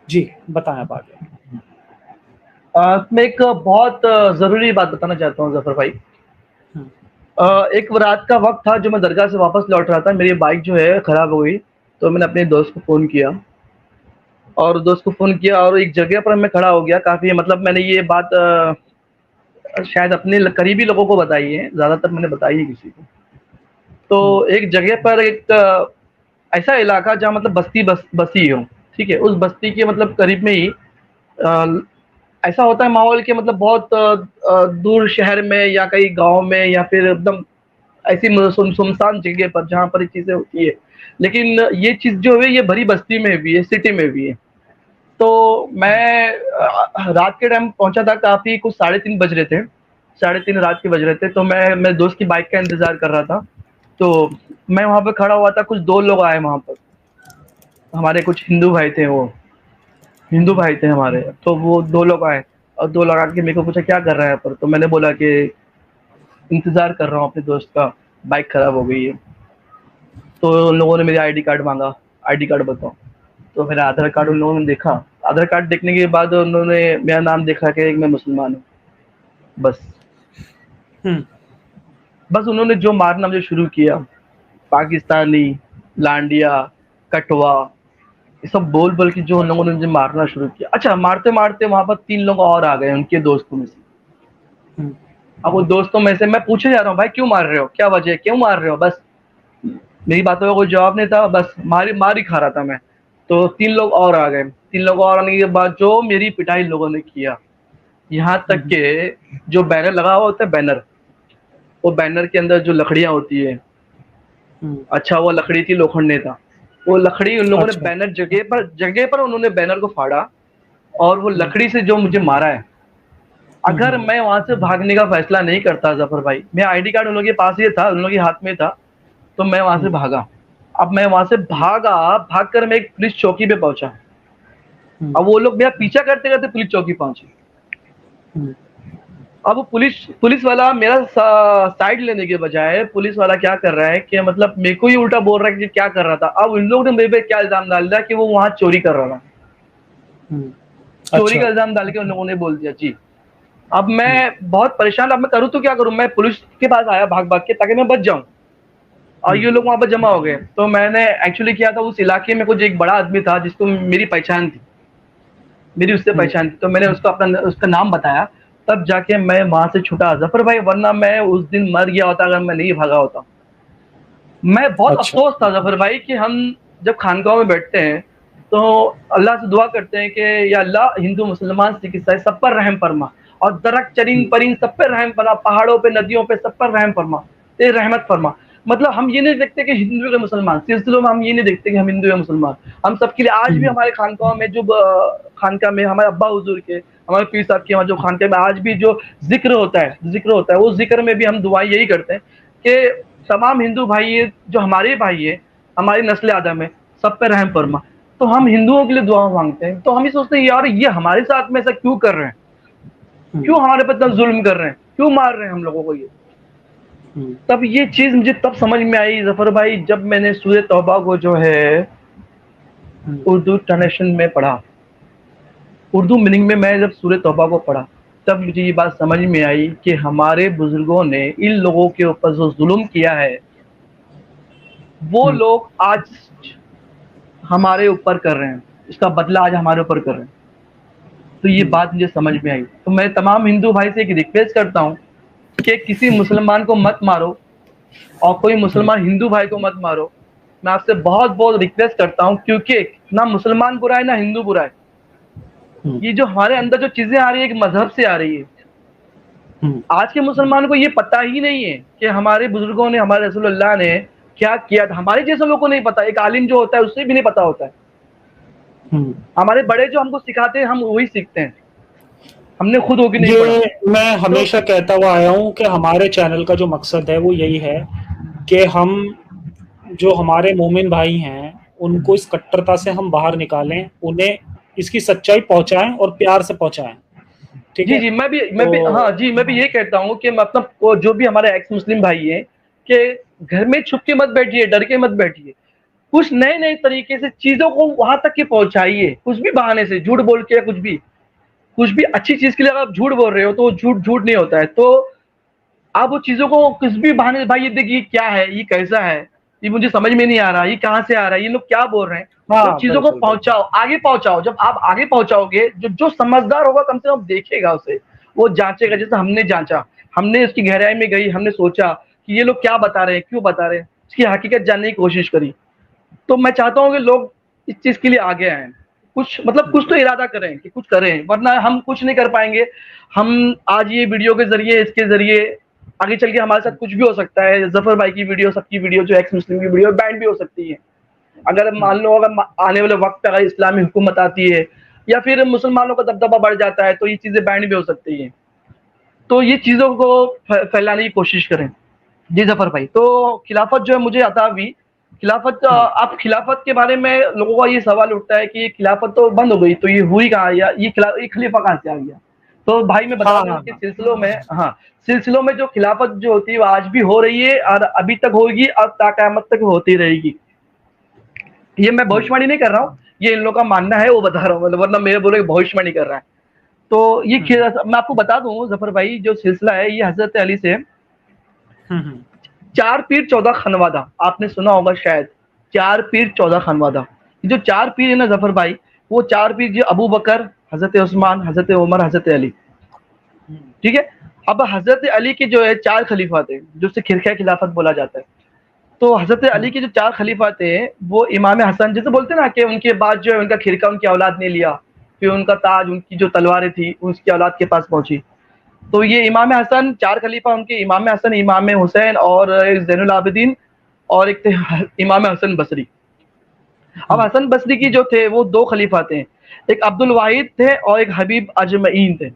جی بتائیں آپ آگے. میں ایک بہت ضروری بات بتانا چاہتا ہوں ظفر بھائی. ایک رات کا وقت تھا جو میں درگاہ سے واپس لوٹ رہا تھا. میری بائک جو ہے خراب ہو گئی, تو میں نے اپنے دوست کو فون کیا اور ایک جگہ پر میں کھڑا ہو گیا. کافی مطلب میں نے یہ بات شاید اپنے قریبی لوگوں کو بتائی ہے, زیادہ تر میں نے بتائی ہے کسی کو. تو ایک جگہ پر ایک ایسا علاقہ جہاں مطلب بستی ہو, ٹھیک ہے, اس بستی کے مطلب قریب میں ہی ایسا ہوتا ہے ماحول کہ مطلب بہت دور شہر میں یا کئی گاؤں میں یا پھر ایک دم ایسی سنسان جگہ پر جہاں پر یہ چیزیں ہوتی ہے. لیکن یہ چیز جو ہے یہ بھری بستی میں بھی ہے, سٹی میں بھی ہے. تو میں رات کے ٹائم پہنچا تھا, کافی کچھ 3:30 بج رہے تھے, 3:30 رات کے بج رہے تھے. تو میں میرے دوست کی بائک کا انتظار کر رہا تھا. تو میں وہاں پہ کھڑا ہوا تھا, کچھ 2 لوگ آئے وہاں پر, ہمارے کچھ ہندو بھائی تھے, وہ ہندو بھائی تھے ہمارے. تو وہ 2 لوگ آئے اور 2 لوگ آ کے میرے کو پوچھا کیا کر رہا ہے یہاں پر. تو میں نے بولا کہ انتظار کر رہا ہوں اپنے دوست کا, بائک خراب ہو گئی ہے. تو ان لوگوں نے میری آئی ڈی کارڈ مانگا, آئی ڈی کارڈ بتاؤ. تو میرا آدھار کارڈ ان لوگوں نے دیکھا. آدھار کارڈ دیکھنے کے بعد انہوں نے میرا نام دیکھا کہ میں مسلمان ہوں. بس انہوں نے جو مارنا مجھے شروع کیا, پاکستانی, لانڈیا, کٹوا, یہ سب بول بول کے جو ان لوگوں نے مجھے مارنا شروع کیا. اچھا, مارتے مارتے وہاں پر 3 لوگ اور آ گئے ان کے دوستوں میں سے. اب وہ دوستوں میں سے میں پوچھے جا رہا ہوں, بھائی کیوں مار رہے ہو, کیا وجہ ہے, کیوں مار رہے ہو. بس میری باتوں کا کوئی جواب نہیں تھا, بس مار ہی کھا رہا تھا میں. تو 3 لوگ اور آ گئے. 3 لوگ اور آنے کے بعد جو میری پٹائی لوگوں نے کیا, یہاں تک کہ جو بینر لگا ہوا ہوتا ہے, بینر, وہ بینر کے اندر جو لکڑیاں ہوتی ہے, اچھا وہ لکڑی تھی, لوکھنڈے تھا. وہ لکڑی ان لوگوں نے اچھا. بینر جگہ پر انہوں نے بینر کو پھاڑا, اور وہ لکڑی سے جو مجھے مارا ہے. اگر میں وہاں سے بھاگنے کا فیصلہ نہیں کرتا ظفر بھائی, میرا آئی ڈی کارڈ ان لوگوں کے پاس ہی تھا, ان لوگوں کے ہاتھ میں تھا, تو میں وہاں سے بھاگا. اب میں وہاں سے بھاگ کر میں ایک پولیس چوکی پہ پہنچا. اب وہ لوگ میرا پیچھا کرتے کرتے پولیس چوکی پہنچے. اب پولیس والا میرا سائڈ لینے کے بجائے پولیس والا کیا کر رہا ہے کہ مطلب میرے کو ہی الٹا بول رہا ہے کہ کیا کر رہا تھا. اب ان لوگوں نے میرے پہ کیا الزام ڈال دیا کہ وہ وہاں چوری کر رہا تھا. چوری کا الزام ڈال کے ان لوگوں نے بول دیا. جی, اب میں بہت پریشان, اب میں کروں تو کیا کروں. میں پولیس کے پاس آیا بھاگ بھاگ کے تاکہ میں بچ جاؤں, اور یہ لوگ وہاں پہ جمع ہو گئے. تو میں نے ایکچولی کیا تھا, اس علاقے میں کچھ ایک بڑا آدمی تھا جس کو میری پہچان تھی, میری اس سے پہچان تھی. تو میں نے اس کو اس کا نام بتایا, تب جا کے میں وہاں سے چھٹا ظفر بھائی, ورنہ میں اس دن مر گیا ہوتا اگر میں نہیں بھاگا ہوتا. میں بہت اچھا. افسوس تھا ظفر بھائی کہ ہم جب خانقاہوں میں بیٹھتے ہیں تو اللہ سے دعا کرتے ہیں کہ یا اللہ ہندو مسلمان سکھ عیسائی سب پر رحم فرما, اور درخت چرند پرند سب پر رحم فرما, پہاڑوں پہ ندیوں پہ سب پر رحم فرما, تیری رحمت فرما. مطلب ہم یہ نہیں دیکھتے کہ ہندو کے مسلمان, سلسلوں میں ہم یہ نہیں دیکھتے کہ ہم ہندو یا مسلمان. ہم سب کے لیے آج بھی ہمارے خانقاہوں میں جو خانقاہ میں ہمارے ابا حضور کے, ہمارے پیر صاحب کے وہاں جو خانقاہ میں آج بھی جو ذکر ہوتا ہے اس ذکر میں بھی ہم دعائیں یہی کرتے ہیں کہ تمام ہندو بھائی جو ہمارے بھائی ہیں, ہماری نسل آدم ہے, سب پہ رحم فرما. تو ہم ہندوؤں کے لیے دعا مانگتے ہیں. تو ہم یہ سوچتے ہیں یار یہ ہمارے ساتھ میں ایسا کیوں کر رہے ہیں, کیوں ہمارے پہ اتنا ظلم کر رہے ہیں, کیوں مار رہے ہیں ہم لوگوں کو. یہ تب یہ چیز مجھے تب سمجھ میں آئی ظفر بھائی, جب میں نے سورہ توبہ کو جو ہے اردو ٹرانسلیشن میں پڑھا, اردو میننگ میں جب سورہ توبہ کو پڑھا, تب مجھے یہ بات سمجھ میں آئی کہ ہمارے بزرگوں نے ان لوگوں کے اوپر جو ظلم کیا ہے وہ لوگ آج ہمارے اوپر کر رہے ہیں, اس کا بدلہ آج ہمارے اوپر کر رہے ہیں. تو یہ بات مجھے سمجھ میں آئی. تو میں تمام ہندو بھائی سے ایک ریکویسٹ کرتا ہوں کہ کسی مسلمان کو مت مارو, اور کوئی مسلمان ہندو بھائی کو مت مارو. میں آپ سے بہت بہت ریکویسٹ کرتا ہوں, کیونکہ نہ مسلمان برا ہے نہ ہندو برا ہے. یہ جو ہمارے اندر جو چیزیں آ رہی ہے ایک مذہب سے آ رہی ہے. آج کے مسلمان کو یہ پتہ ہی نہیں ہے کہ ہمارے بزرگوں نے, ہمارے رسول اللہ نے کیا کیا تھا. ہمارے جیسے لوگوں کو نہیں پتا, ایک عالم جو ہوتا ہے اس سے بھی نہیں پتا ہوتا ہے. ہمارے بڑے جو ہم کو سکھاتے ہیں ہم وہی سیکھتے ہیں, ہم نے خود ہو کے نہیں پڑھا. یہ میں تو ہمیشہ کہتا ہوا آیا ہوں کہ ہمارے چینل کا جو مقصد ہے وہ یہی ہے کہ ہم جو ہمارے مومن بھائی ہیں ان کو اس کٹرتا سے ہم باہر نکالیں, انہیں اس کی سچائی پہنچائیں اور پیار سے پہنچائیں. ٹھیک جی ہے, جی میں بھی تو ہاں جی میں بھی یہ کہتا ہوں کہ مطلب جو بھی ہمارے ایکس مسلم بھائی ہیں کہ گھر میں چھپ کے مت بیٹھیے, ڈر کے مت بیٹھیے. کچھ نئے نئے طریقے سے چیزوں کو وہاں تک کے پہنچائیے, کچھ بھی بہانے سے, جھوٹ بول کے, کچھ بھی اچھی چیز کے لیے اگر آپ جھوٹ بول رہے ہو تو وہ جھوٹ نہیں ہوتا ہے. تو آپ وہ چیزوں کو کچھ بھی بہانے سے, بھائی یہ دیکھیے کیا ہے, یہ کیسا ہے, یہ مجھے سمجھ میں نہیں آ رہا, یہ کہاں سے آ رہا ہے, یہ لوگ کیا بول رہے ہیں, تو ہاں چیزوں کو بالکل بالکل. پہنچاؤ, آگے پہنچاؤ. جب آپ آگے پہنچاؤ گے, جو سمجھدار ہوگا کم سے کم دیکھے گا اسے, وہ جانچے گا. جیسے ہم نے جانچا, ہم نے اس کی گہرائی میں گئی, ہم نے سوچا کہ یہ لوگ کیا بتا رہے ہیں, کیوں بتا رہے ہیں, اس کی حقیقت جاننے کی کوشش کری. تو میں چاہتا ہوں کہ لوگ اس چیز کے لیے آگے آئیں, کچھ تو ارادہ کریں کہ کچھ کریں, ورنہ ہم کچھ نہیں کر پائیں گے. ہم آج یہ ویڈیو کے ذریعے, اس کے ذریعے آگے چل کے ہمارے ساتھ کچھ بھی ہو سکتا ہے. ظفر بھائی کی ویڈیو, سب کی ویڈیو, جو ایکس مسلم کی ویڈیو بینڈ بھی ہو سکتی ہے. اگر مان لو اگر آنے والے وقت پہ اگر اسلامی حکومت آتی ہے یا پھر مسلمانوں کا دبدبہ بڑھ جاتا ہے تو یہ چیزیں بینڈ بھی ہو سکتی ہیں. تو یہ چیزوں کو پھیلانے کی کوشش کریں. جی ظفر بھائی, تو خلافت جو ہے مجھے عطا ہوئی. خلافت, اب خلافت کے بارے میں لوگوں کا یہ سوال اٹھتا ہے کہ یہ خلافت تو بند ہو گئی, تو یہ ہوئی کہاں, یا یہ خلیفہ کہاں سے آ گیا. تو بھائی میں بتا ہاں دوں ہاں کہ ہاں. سلسلوں میں جو خلافت جو ہوتی ہے وہ آج بھی ہو رہی ہے, اور ابھی تک ہوگی, اور تا قیامت تک ہوتی رہے گی. یہ میں بھوشواڑی نہیں کر رہا ہوں, یہ ان لوگوں کا ماننا ہے, وہ بتا رہا ہوں, ورنہ میرے بولے بھوشواڑی کر رہا ہے. تو یہ میں آپ کو بتا دوں ظفر بھائی, جو سلسلہ ہے یہ حضرت علی سے 4 پیر 14 خنوادہ, آپ نے سنا ہوگا شاید, 4 پیر 14 خنوادہ. جو 4 پیر ہیں نا ظفر بھائی, وہ 4 پیر جو ابو بکر, حضرت عثمان, حضرت عمر, حضرت علی, ٹھیک ہے. اب حضرت علی کے جو ہے 4 خلیفہ تھے, جو سے کھرکہ خلافت بولا جاتا ہے. تو حضرت علی کے جو 4 خلیفہ تھے وہ امام حسن, جیسے بولتے ہیں نا کہ ان کے بعد جو ہے ان کا کھرکہ ان کی اولاد نے لیا, پھر ان کا تاج, ان کی جو تلواریں تھی اس کی اولاد کے پاس پہنچی. تو یہ امام حسن, 4 خلیفہ ان کے, امام حسن, امام حسین, اور ایک زین العابدین, اور ایک تھے امام حسن بصری. اب حسن بصری کی جو تھے وہ 2 خلیفہ تھے, ایک عبد الواحد تھے اور ایک حبیب اجمعین تھے.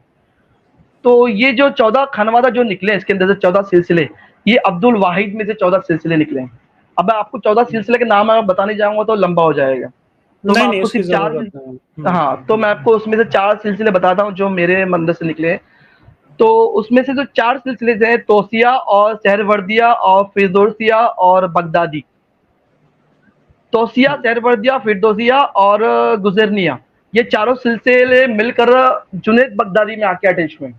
تو یہ جو 14 خنوادہ جو نکلے, اس کے اندر سے 14 سلسلے, یہ عبد الواحد میں سے 14 سلسلے نکلے ہیں. اب میں آپ کو 14 سلسلے کے نام بتانے جاؤں گا تو لمبا ہو جائے گا, تو میں نہیں آپ نہیں, کو اس کی صرف 4, ضرورت نہیں. ہاں, تو میں آپ کو اس میں سے 4 سلسلے بتاتا ہوں جو میرے مندر سے نکلے. تو اس میں سے جو 4 سلسلے ہیں, توسیہ اور سہروردیہ اور فردوسیہ اور بغدادی. توسیہ, سہروردیہ, فردوسیہ اور گزرنیہ, یہ چاروں سلسلے مل کر جنید بغدادی میں آ کے اٹیچ ہوئے.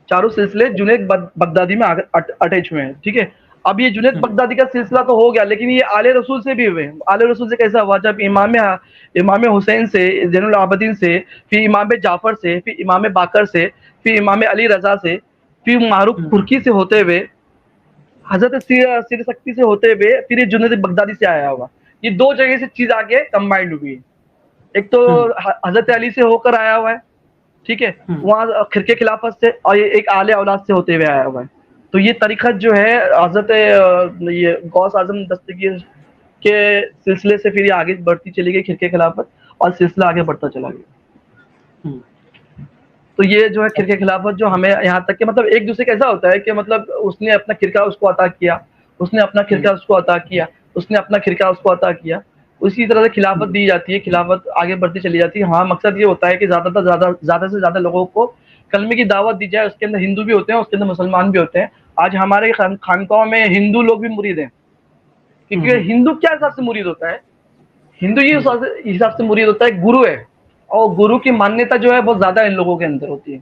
چاروں سلسلے جنید بغدادی میں اٹیچ ہوئے ہیں, ٹھیک ہے. اب یہ جنید بغدادی کا سلسلہ تو ہو گیا, لیکن یہ آل رسول سے بھی ہوئے. آل رسول سے کیسا ہوا, جب امام حسین سے, زین العابدین سے, پھر امام جعفر سے, پھر امام باقر سے, پھر امام علی رضا سے, پھر معروف ترکی سے ہوتے ہوئے, حضرت سیر سکتی سے ہوتے ہوئے, پھر یہ جنید بغدادی سے آیا ہوا. یہ 2 جگہ سے چیز آگے کمبائنڈ ہوئی ہے. ایک تو حضرت علی سے ہو کر آیا ہوا ہے, ٹھیک ہے, وہاں کھرکے خلافت سے, اور یہ ایک آل اولاد سے ہوتے ہوئے آیا ہوا ہے. تو یہ طریقت جو ہے حضرت یہ غوث اعظم دستگیر کے سلسلے سے پھر یہ آگے بڑھتی چلی گئی کھرکے خلافت, اور سلسلہ آگے بڑھتا چلا گیا. تو یہ جو ہے کھرکے خلافت جو ہمیں یہاں تک کہ مطلب ایک دوسرے کا ایسا ہوتا ہے کہ مطلب اس نے اپنا کھرکہ اس کو عطا کیا, اس نے اپنا کھرکہ اس کو عطا کیا, اس نے اپنا کھرکہ اس کو عطا کیا. اسی طرح سے خلافت دی جاتی ہے, خلافت آگے بڑھتی چلی جاتی ہے. ہاں, مقصد یہ ہوتا ہے کہ زیادہ سے زیادہ لوگوں کو کلمے کی دعوت دی جائے. اس کے اندر ہندو بھی ہوتے ہیں, اس کے اندر مسلمان بھی ہوتے ہیں. آج ہمارے خانقاہوں میں ہندو لوگ بھی مرید ہیں, کیونکہ ہندو کیا حساب سے مرید ہوتا ہے, ہندو یہ حساب سے مرید ہوتا ہے گرو ہے, اور گرو کی مانیتا جو ہے بہت زیادہ ان لوگوں کے اندر ہوتی ہے.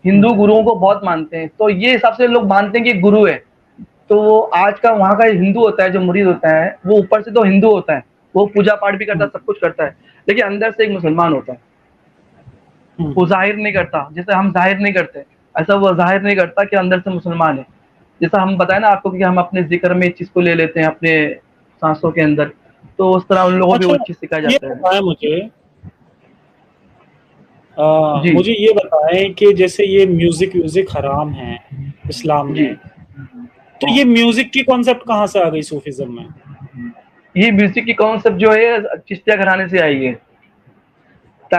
ہندو گروؤں کو بہت مانتے ہیں, تو یہ حساب سے لوگ مانتے ہیں کہ گرو ہے. تو وہ آج کا وہاں کا ہندو ہوتا ہے جو مرید ہوتا ہے, وہ اوپر سے تو ہندو ہوتا ہے, وہ پوجا پاٹ بھی کرتا ہے, سب کچھ کرتا ہے, لیکن اندر سے ایک مسلمان ہوتا ہے. وہ ظاہر نہیں کرتا, جیسے ہم ظاہر نہیں کرتے, ایسا وہ ظاہر نہیں کرتا کہ اندر سے مسلمان ہے. جیسا ہم بتائیں نا آپ کو کہ ہم اپنے ذکر میں اس چیز کو لے لیتے ہیں اپنے سانسوں کے اندر, تو اس طرح ان لوگوں بھی وہ چیز سکھایا یہ جاتا ہے. بتائیں جی مجھے یہ بتائیں کہ جیسے یہ میوزک حرام ہے اسلام جی, میں, تو یہ میوزک کی کانسیپٹ کہاں سے آ گئی صوفیزم میں؟ یہ میوزک کی کانسیپٹ جو ہے چشتیہ گھرانے سے آئی ہے.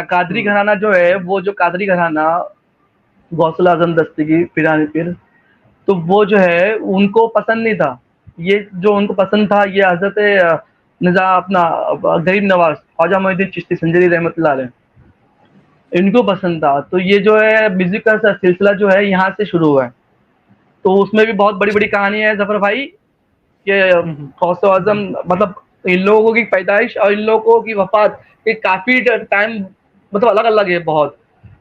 قادری گھرانہ جو ہے, وہ جو قادری گھرانہ غوث اعظم دستگیر پیرانی پیر, تو وہ جو ہے ان کو پسند نہیں تھا. یہ جو ان کو پسند تھا یہ حضرت اپنا غریب نواز خواجہ معین الدین چشتی سنجری رحمۃ اللہ علیہ, ان کو پسند تھا. تو یہ جو ہے میوزک کا سلسلہ جو ہے یہاں سے شروع ہوا ہے. تو اس میں بھی بہت بڑی بڑی کہانی ہے ظفر بھائی, کہ غوث اعظم مطلب ان لوگوں کی پیدائش اور ان لوگوں کی وفات یہ کافی ٹائم مطلب الگ الگ ہے بہت،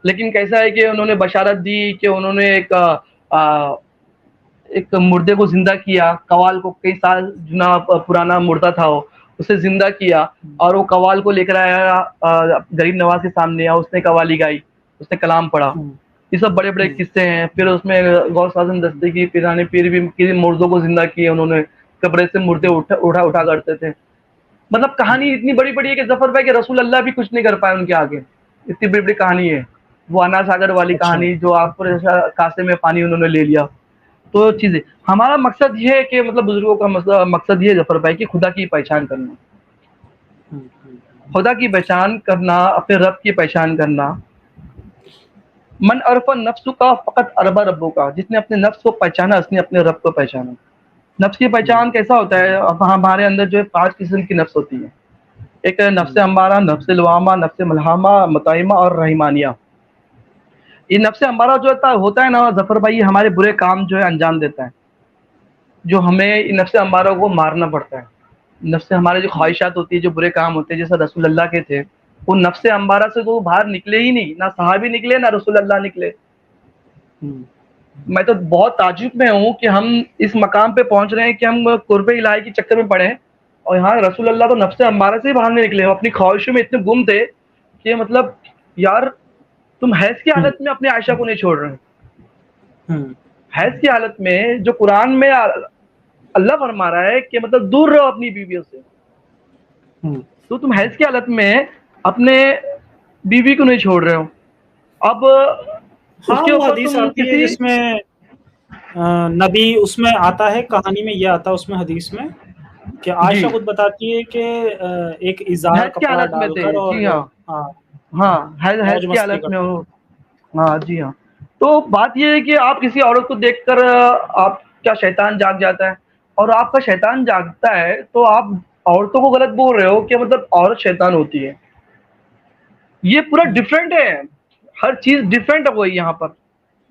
لیکن کیسا ہے کہ انہوں نے بشارت دی کہ انہوں نے ایک مردے کو زندہ کیا، قوال کو کئی سال جنا پرانا مردہ تھا وہ، اسے زندہ کیا اور وہ قوال کو لے کر آیا غریب نواز کے سامنے، اس نے قوالی گائی، اس نے کلام پڑھا. یہ سب بڑے بڑے قصے ہیں. پھر اس میں غوث اعظم دستے کی پیرانے پیر بھی مردوں کو زندہ کیے انہوں نے، قبرے سے مردے اٹھا کرتے تھے. مطلب کہانی اتنی بڑی بڑی ہے کہ ظفر بھائی کہ رسول اللہ بھی کچھ نہیں کر پائے ان کے آگے، اتنی بڑی بڑی کہانی ہے. وہ انا ساگر والی کہانی جو آپ پر کاسے میں پانی انہوں نے لے لیا. تو چیزیں ہمارا مقصد یہ ہے کہ مطلب بزرگوں کا مقصد یہ ہے ظفر بھائی کہ خدا کی پہچان کرنا، خدا کی پہچان کرنا، اپنے رب کی پہچان کرنا. من عرف نفس کا فقط عرب ربوں کا، جس نے اپنے نفس کو پہچانا اس نے اپنے رب کو پہچانا. نفس کی پہچان کیسا ہوتا ہے؟ ہمارے اندر جو ہے 5 قسم کی نفس ہوتی ہے. ایک ہے نفس امارہ، نفس لوامہ، نفس ملہمہ، مطائمہ اور رحمانیہ. یہ نفس امارہ جو ہوتا ہے نا ظفر بھائی، ہمارے برے کام جو ہے انجام دیتا ہے، جو ہمیں نفس امارہ کو مارنا پڑتا ہے. نفس ہمارے جو خواہشات ہوتی ہے، جو برے کام ہوتے ہیں، جیسا رسول اللہ کے تھے، وہ نفس امارہ سے تو باہر نکلے ہی نہیں، نہ صحابی نکلے نہ رسول اللہ نکلے. میں تو بہت تعجب میں ہوں کہ ہم اس مقام پہ پہنچ رہے ہیں کہ ہم قرب الہی کے چکر میں پڑے ہیں، اور یہاں رسول اللہ تو نفس امارہ سے ہی باہر نہیں نکلے. وہ اپنی خواہشوں میں اتنے گم تھے کہ مطلب یار تم حیض کی حالت میں اپنے عائشہ کو نہیں چھوڑ رہے. حیض کی حالت میں جو قرآن میں اللہ فرما رہا ہے کہ مطلب دور رہو اپنی بیویوں سے، تو تم حیض کی حالت میں اپنے بیوی کو نہیں چھوڑ رہے ہو. اب اس کے اوپر حدیث تم آتی ہے جس میں نبی اس میں آتا ہے، کہانی میں یہ آتا ہے اس میں حدیث میں کہ عائشہ خود بتاتی ہے کہ ایک ازار کپڑا ڈال کر اور حیض کی حالت میں ہو. ہاں جی ہاں. تو بات یہ ہے کہ آپ کسی عورت کو دیکھ کر آپ کا شیطان جاگ جاتا ہے، اور آپ کا شیطان جاگتا ہے تو آپ عورتوں کو غلط بول رہے ہو کہ مطلب عورت شیطان ہوتی ہے. یہ پورا ڈیفرنٹ ہے، ہر چیز ڈیفرنٹ ہے وہی یہاں پر.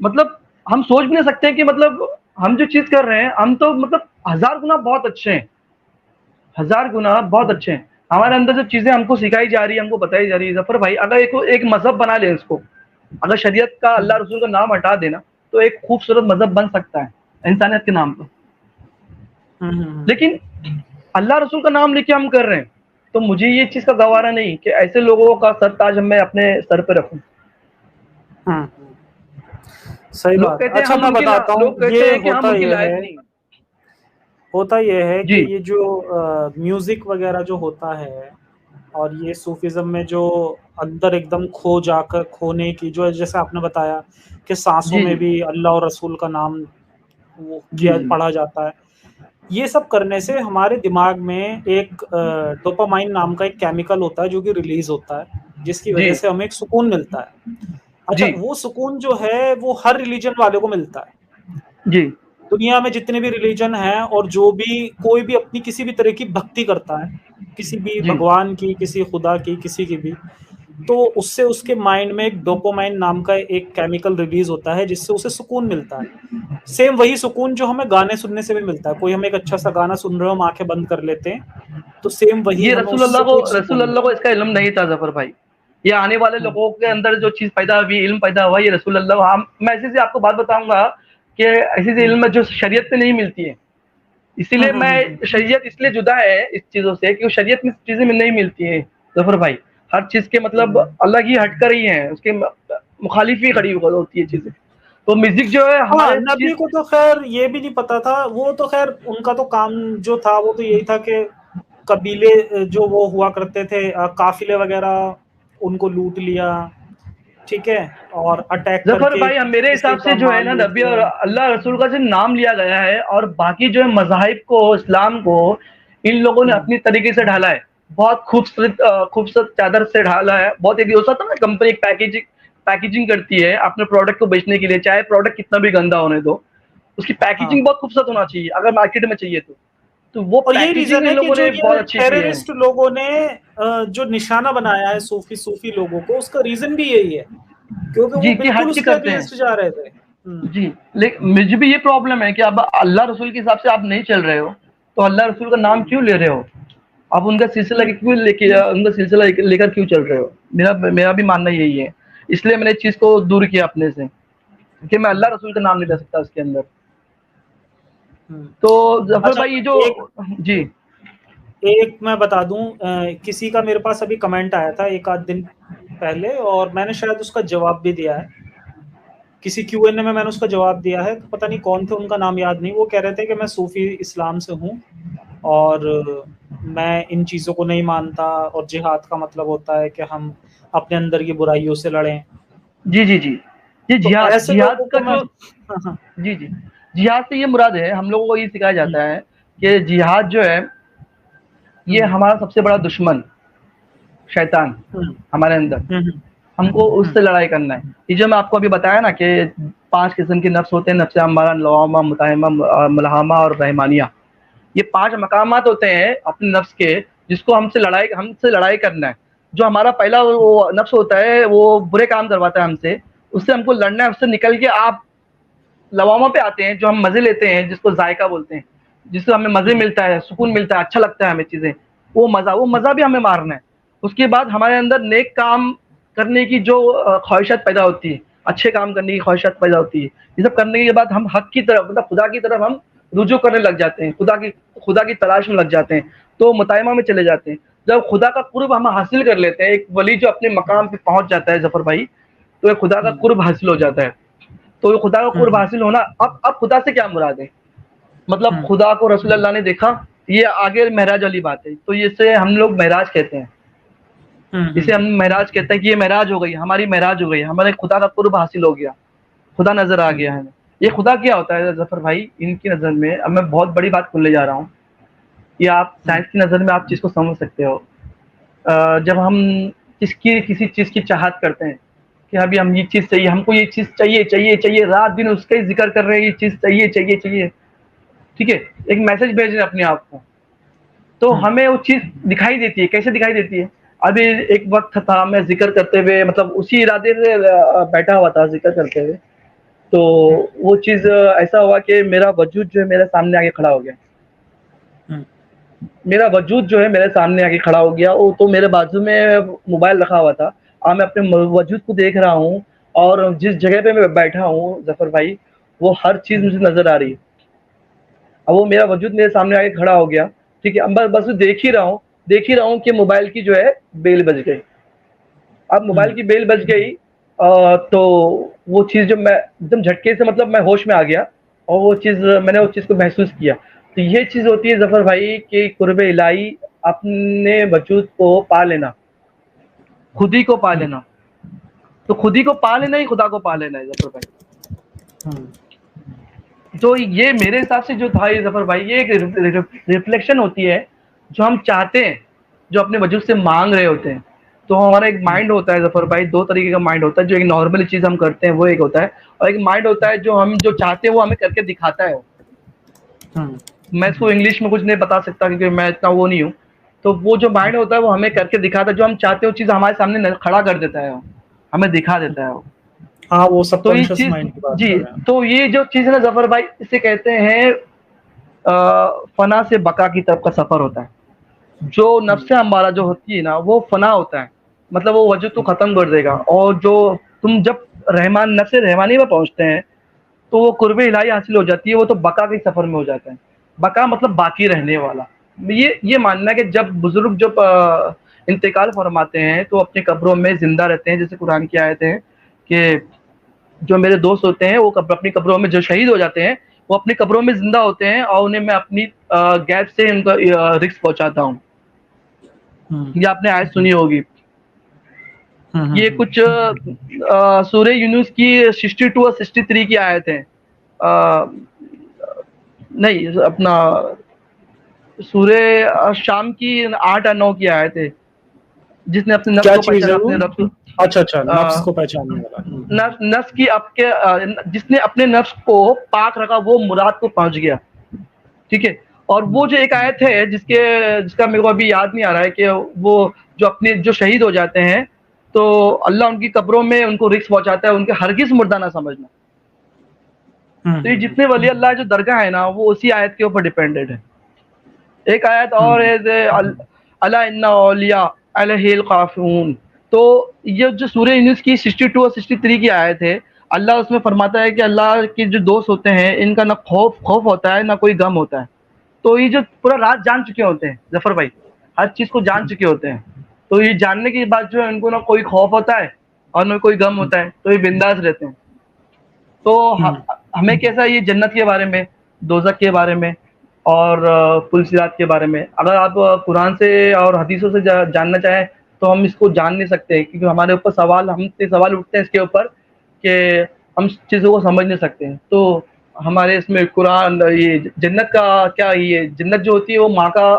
مطلب ہم سوچ بھی نہیں سکتے کہ مطلب ہم جو چیز کر رہے ہیں ہم تو مطلب 1000 گنا بہت اچھے ہیں، 1000 گنا بہت اچھے ہیں. ہمارے اندر جو چیزیں ہم کو سکھائی جا رہی ہے، ہم کو بتائی جا رہی ہے ظفر بھائی، اگر ایک مذہب بنا لیں اس کو، اگر شریعت کا اللہ رسول کا نام ہٹا دینا تو ایک خوبصورت مذہب بن سکتا ہے انسانیت کے نام پر. لیکن اللہ رسول کا نام لے کے ہم کر رہے ہیں، تو مجھے یہ چیز کا گوارا نہیں کہ ایسے لوگوں کا سر تاج میں اپنے سر پہ رکھوں. صحیح بات. اچھا میں بتاتا ہوں، یہ ہوتا یہ ہے کہ یہ جو میوزک وغیرہ جو ہوتا ہے اور یہ صوفیزم میں جو اندر ایک دم کھو جا کر کھونے کی، جو جیسے آپ نے بتایا کہ سانسوں میں بھی اللہ اور رسول کا نام وہ پڑھا جاتا ہے، یہ سب کرنے سے ہمارے دماغ میں ایک ڈوپامائن نام کا ایک کیمیکل ہوتا ہے جو کہ ریلیز ہوتا ہے، جس کی وجہ سے ہمیں ایک سکون ملتا ہے. اچھا وہ سکون جو ہے وہ ہر ریلیجن والے کو ملتا ہے. دنیا میں جتنے بھی ریلیجن ہیں اور جو بھی کوئی بھی اپنی کسی بھی طرح کی بھکتی کرتا ہے، کسی بھی بھگوان کی، کسی خدا کی، کسی کی بھی، تو اس سے اس کے مائنڈ میں ایک ڈوپامائن نام کا ایک کیمیکل ریلیز ہوتا ہے جس سے اسے سکون ملتا ہے. سیم وہی سکون جو ہمیں گانے سننے سے بھی ملتا ہے. کوئی ہم ایک اچھا سا گانا سن رہے ہو، ہم آنکھیں بند کر لیتے ہیں، تو سیم وہی یہ ہمیں رسول اللہ کو اس کا علم نہیں تھا ظفر بھائی. یہ آنے والے لوگوں کے اندر جو چیز پیدا ہوئی، علم پیدا ہوا، یہ رسول اللہ. میں ایسے سے آپ کو بات بتاؤں گا کہ ایسی سے علم جو شریعت میں نہیں ملتی ہے، اسی لیے میں شریعت اس لیے جدا ہے اس چیزوں سے کہ شریعت میں چیزیں نہیں ملتی ہیں ظفر بھائی. ہر چیز کے مطلب اللہ کی ہٹ کر ہی ہیں، اس کے مخالف ہی کھڑی ہوتی ہے چیزیں. تو میوزک جو ہے ہمارے نبی کو تو خیر یہ بھی نہیں پتا تھا، وہ تو خیر ان کا تو کام جو تھا وہ تو یہی تھا کہ قبیلے جو وہ ہوا کرتے تھے، قافلے وغیرہ، ان کو لوٹ لیا، ٹھیک ہے، اور اٹیک کر ظفر کے بھائی میرے حساب سے جو ہے نا نبی اور اللہ رسول کا جو نام لیا گیا ہے، اور باقی جو ہے مذاہب کو، اسلام کو ان لوگوں نے اپنی طریقے سے ڈھالا ہے. بہت خوبصورت چادر سے ڈھالا ہے. بہت ایک ہوتا تھا نا کمپنی پیکیجنگ کرتی ہے اپنے پروڈکٹ کو بیچنے کے لیے، چاہے پروڈکٹ کتنا بھی گندا ہونے دو، اس کی پیکیجنگ بہت خوبصورت ہونا چاہیے اگر مارکیٹ میں چاہیے تو وہ اور یہی پیکیجنگ ریزن ان ہے کہ لوگوں جو نے بہت یہ اچھی کی ہے. ٹیررسٹ لوگوں نے جو نشانہ بنایا ہے صوفی لوگوں کو، اس کا ریزن بھی یہی ہے کیونکہ وہ جی کہ بالکل ہٹ کے اس کے کرتے ہیں. اگینسٹ جا رہے تھے. جی لیکن مجھے بھی یہ پرابلم ہے کہ اب اللہ رسول کے حساب سے آپ نہیں چل رہے ہو، تو اللہ رسول کا نام کیوں لے رہے ہو؟ آپ ان کا سلسلہ کیوں ان کا سلسلہ لے کر کیوں چل رہے ہو؟ میرا بھی ماننا یہی ہے. اس لیے میں نے اس چیز کو دور کیا اپنے سے کہ میں اللہ رسول کا نام نہیں لے سکتا اس کے اندر. تو ظفر بھائی جو جی ایک میں بتا دوں، کسی کا میرے پاس ابھی کمنٹ آیا تھا ایک آدھ دن پہلے، اور میں نے شاید اس کا جواب بھی دیا ہے. کسی کیو این اے میں نے اس کا جواب دیا ہے، پتہ نہیں کون تھے، ان کا نام یاد نہیں. وہ کہہ رہے تھے کہ میں صوفی اسلام سے ہوں اور میں ان چیزوں کو نہیں مانتا، اور جہاد کا مطلب ہوتا ہے کہ ہم اپنے اندر کی برائیوں سے لڑیں. جی جی جی یہ تو ایسے جہاد لوگوں کا کو میں جو جی جی جہاد سے یہ مراد ہے، ہم لوگوں کو یہ سکھایا جاتا ہے کہ جہاد جو ہے یہ ہمارا سب سے بڑا دشمن شیطان ہمارے اندر، ہم کو اس سے لڑائی کرنا ہے. یہ جو میں آپ کو ابھی بتایا نا کہ 5 قسم کے نفس ہوتے ہیں، نفس امارہ، لوامہ، مطمئنہ، ملہمہ اور رحمانیہ. یہ 5 مقامات ہوتے ہیں اپنے نفس کے جس کو ہم سے لڑائی کرنا ہے. جو ہمارا پہلا وہ نفس ہوتا ہے وہ برے کام کرواتا ہے ہم سے، اس سے ہم کو لڑنا ہے. اس سے نکل کے آپ لوامہ پہ آتے ہیں جو ہم مزے لیتے ہیں، جس کو ذائقہ بولتے ہیں، جس سے ہمیں مزے ملتا ہے، سکون ملتا ہے، اچھا لگتا ہے ہمیں چیزیں. وہ مزہ بھی ہمیں مارنا ہے. اس کے بعد ہمارے اندر نیک کام کرنے کی جو خواہشات پیدا ہوتی ہے، اچھے کام کرنے کی خواہشات پیدا ہوتی ہے. یہ سب کرنے کے بعد ہم حق کی طرف، مطلب خدا کی طرف ہم رجوع کرنے لگ جاتے ہیں، خدا کی تلاش میں لگ جاتے ہیں. تو مطالعہ میں چلے جاتے ہیں. جب خدا کا قرب ہم حاصل کر لیتے ہیں، ایک ولی جو اپنے مقام پہ پہنچ جاتا ہے ظفر بھائی، تو ایک خدا کا قرب حاصل ہو جاتا ہے. تو یہ خدا کا قرب حاصل ہونا، اب خدا سے کیا مراد ہے؟ مطلب خدا کو رسول اللہ نے دیکھا، یہ آگے معراج والی بات ہے. تو اسے ہم لوگ معراج کہتے ہیں، اسے ہم معراج کہتے ہیں کہ یہ معراج ہو گئی، ہماری معراج ہو گئی، ہمارے خدا کا قرب حاصل ہو گیا، خدا نظر آ گیا ہے. یہ خدا کیا ہوتا ہے ظفر بھائی ان کی نظر میں؟ اب میں بہت بڑی بات کھلنے جا رہا ہوں، یہ آپ سائنس کی نظر میں آپ چیز کو سمجھ سکتے ہو. جب ہم کسی چیز کی چاہت کرتے ہیں کہ ابھی ہم یہ چیز چاہیے، ہم کو یہ چیز چاہیے، رات دن اس کا ہی ذکر کر رہے ہیں، یہ چیز چاہیے، ٹھیک ہے، ایک میسج بھیج رہے ہیں اپنے آپ کو، تو ہمیں وہ چیز دکھائی دیتی ہے. کیسے دکھائی دیتی ہے؟ ابھی ایک وقت تھا میں ذکر کرتے ہوئے، مطلب اسی ارادے سے بیٹھا ہوا تھا ذکر کرتے ہوئے، تو وہ چیز ایسا ہوا کہ میرا وجود جو ہے میرے سامنے آگے کھڑا ہو گیا. میرا وجود جو ہے میرے سامنے آگے کھڑا ہو گیا. وہ تو میرے بازو میں موبائل رکھا ہوا تھا، اور میں اپنے وجود کو دیکھ رہا ہوں، اور جس جگہ پہ میں بیٹھا ہوں ظفر بھائی، وہ ہر چیز مجھے نظر آ رہی ہے. اب وہ میرا وجود میرے سامنے آگے کھڑا ہو گیا، ٹھیک ہے، بس دیکھ ہی رہا ہوں کہ موبائل کی جو ہے بیل بج گئی. اب موبائل کی بیل بج گئی تو وہ چیز جو میں ایک دم جھٹکے سے، مطلب میں ہوش میں آ گیا، اور وہ چیز میں نے اس چیز کو محسوس کیا. تو یہ چیز ہوتی ہے ظفر بھائی کہ قرب الہی، اپنے وجود کو پا لینا، خود ہی کو پا لینا. تو خود ہی کو پا لینا ہی خدا کو پا لینا ہے ظفر بھائی. تو یہ میرے حساب سے جو تھا یہ ظفر بھائی، یہ ایک ریفلیکشن ہوتی ہے جو ہم چاہتے ہیں، جو اپنے وجود سے مانگ رہے ہوتے ہیں. تو ہمارا ایک مائنڈ ہوتا ہے ظفر بھائی، 2 طریقے کا مائنڈ ہوتا ہے. جو ایک نارمل چیز ہم کرتے ہیں وہ ایک ہوتا ہے، اور ایک مائنڈ ہوتا ہے جو ہم جو چاہتے ہیں وہ ہمیں کر کے دکھاتا ہے. میں اس کو انگلش میں کچھ نہیں بتا سکتا کیونکہ میں اتنا وہ نہیں ہوں. تو وہ جو مائنڈ ہوتا ہے وہ ہمیں کر کے دکھاتا ہے، جو ہم چاہتے ہیں وہ چیز ہمارے سامنے کھڑا کر دیتا ہے، ہمیں دکھا دیتا ہے. ہاں، وہ سب تو یہ کانشیس چیز، مائنڈ کی بات جی، کر رہے ہیں. تو یہ جو چیز ہے نا ظفر بھائی، اسے کہتے ہیں فنا سے بقا کی طرف کا سفر ہوتا ہے. جو نفس ہمارا جو ہوتی ہے نا وہ فنا ہوتا ہے، مطلب وہ وجود تو ختم کر دے گا. اور جو تم جب نفس رحمانی میں پہنچتے ہیں تو وہ قرب الہی حاصل ہو جاتی ہے. وہ تو بقا کے سفر میں ہو جاتا ہے. بقا مطلب باقی رہنے والا. یہ ماننا ہے کہ جب بزرگ جو انتقال فرماتے ہیں تو اپنے قبروں میں زندہ رہتے ہیں، جیسے قرآن کی آیت ہے کہ جو میرے دوست ہوتے ہیں وہ اپنی قبروں میں، جو شہید ہو جاتے ہیں وہ اپنی قبروں میں زندہ ہوتے ہیں، اور انہیں میں اپنی غیب سے ان کا رزق پہنچاتا ہوں. یہ آپ نے آیت سنی ہوگی. یہ کچھ سورہ یونس کی 62 اور 63 کی آیت ہیں، نہیں اپنا سورہ شام کی 8 اور 9 کی آیت ہے. جس نے اپنے نفس کیا کو چیز ہے پہچانا، وہ؟ اپنے رب، اچھا، نفس کو پہچاننے والا. نفس کی جس نے اپنے نفس کو پاک رکھا وہ مراد کو پہنچ گیا، ٹھیک ہے. اور وہ جو ایک آیت ہے جس کا میرے کو ابھی یاد نہیں آ رہا ہے، کہ وہ جو اپنے جو شہید ہو جاتے ہیں تو اللہ ان کی قبروں میں ان کو رزق پہنچاتا ہے، ان کے ہرگز مردہ نہ سمجھنا. تو یہ جتنے ولی اللہ جو درگاہ ہے نا وہ اسی آیت کے اوپر ڈیپینڈڈ ہے. ایک آیت اور ہے الا ان اولیاء علیہ القافون. تو یہ جو سورہ یونس کی 62 اور 63 کی آیت ہے، اللہ اس میں فرماتا ہے کہ اللہ کے جو دوست ہوتے ہیں ان کا نہ خوف ہوتا ہے نہ کوئی غم ہوتا ہے. تو یہ جو پورا رات جان چکے ہوتے ہیں ظفر بھائی، ہر چیز کو جان چکے ہوتے ہیں، تو یہ جاننے کے بعد جو ہے ان کو نہ کوئی خوف ہوتا ہے اور نہ کوئی غم ہوتا ہے، تو یہ بنداس رہتے ہیں. تو ہمیں کیسا یہ جنت کے بارے میں، دوزخ کے بارے میں اور پل صراط کے بارے میں اگر آپ قرآن سے اور حدیثوں سے جاننا چاہیں تو ہم اس کو جان نہیں سکتے، کیونکہ ہمارے اوپر ہم سے سوال اٹھتے ہیں اس کے اوپر کہ ہم چیزوں کو سمجھ نہیں سکتے ہیں. تو ہمارے اس میں قرآن یہ جنت کا کیا، یہ جنت جو ہوتی ہے وہ ماں کا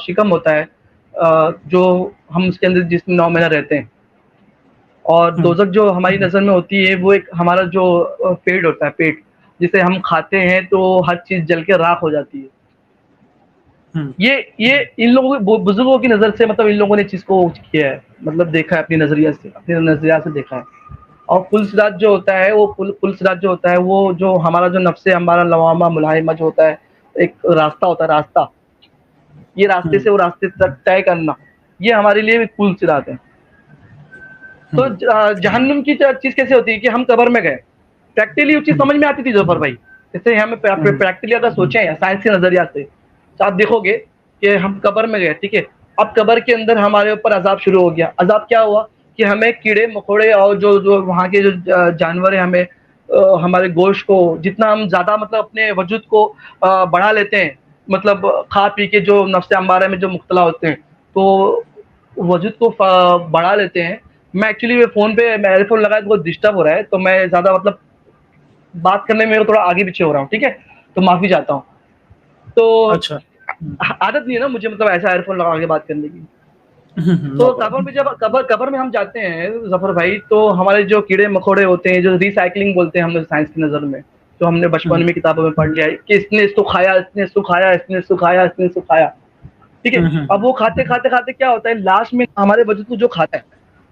شکم ہوتا ہے جو ہم اس کے اندر جس 9 مہینہ رہتے ہیں، اور دوزخ جو ہماری نظر میں ہوتی ہے وہ ایک ہمارا جو پیٹ ہوتا ہے، پیٹ جسے ہم کھاتے ہیں تو ہر چیز جل کے راکھ ہو جاتی ہے. یہ ان لوگوں بزرگوں کی نظر سے مطلب ان لوگوں نے چیز کو کیا ہے، مطلب دیکھا ہے اپنی نظریہ سے دیکھا ہے. اور پل صراط جو ہوتا ہے وہ پل صراط جو ہوتا ہے وہ جو ہمارا جو نفس ہمارا لوامہ ملائمہ جو ہوتا ہے، ایک راستہ ہوتا ہے، راستہ، یہ راستے سے وہ راستے تک طے کرنا، یہ ہمارے لیے پل صراط ہے. تو جہنم کی چیز کیسے ہوتی ہے کہ ہم قبر میں گئے، پریکٹیکلی وہ چیز سمجھ میں آتی تھی ظفر بھائی. جیسے ہمیں پریکٹیکلی اگر سوچیں سائنس کے نظریہ سے تو آپ دیکھو گے کہ ہم قبر میں گئے، ٹھیک ہے، اب قبر کے اندر ہمارے اوپر عذاب شروع ہو گیا. عذاب کیا ہوا کہ ہمیں کیڑے مکوڑے اور جو وہاں کے جو جانور ہیں ہمیں ہمارے گوشت کو جتنا ہم زیادہ مطلب اپنے وجود کو بڑھا لیتے ہیں، مطلب کھا پی کے جو نفس امارہ میں جو مبتلا ہوتے ہیں تو وجود کو بڑھا لیتے ہیں. میں ایکچولی فون پہ ایئر فون لگایا تو بہت ڈسٹرب ہو رہا ہے، تو میں زیادہ مطلب بات کرنے میں تھوڑا آگے پیچھے ہو رہا ہوں، ٹھیک ہے، تو معافی چاہتا ہوں. تو اچھا، عادت نہیں ہے نا مجھے مطلب ایسا ایئر فون لگا کے بات کرنے کی. تو قبر میں جب قبر میں ہم جاتے ہیں ظفر بھائی تو ہمارے جو کیڑے مکوڑے ہوتے ہیں، جو ریسائکلنگ بولتے ہیں ہم لوگ سائنس کی نظر میں، جو ہم نے بچپن میں کتابوں میں پڑھ لیا ہے کہ اس نے اس کو کھایا، اس نے اس کو کھایا، اس نے اس کو کھایا، اس نے اس کو کھایا، ٹھیک ہے. اب وہ کھاتے کھاتے کھاتے کیا ہوتا ہے، لاسٹ میں ہمارے وجود کو جو کھاتا ہے،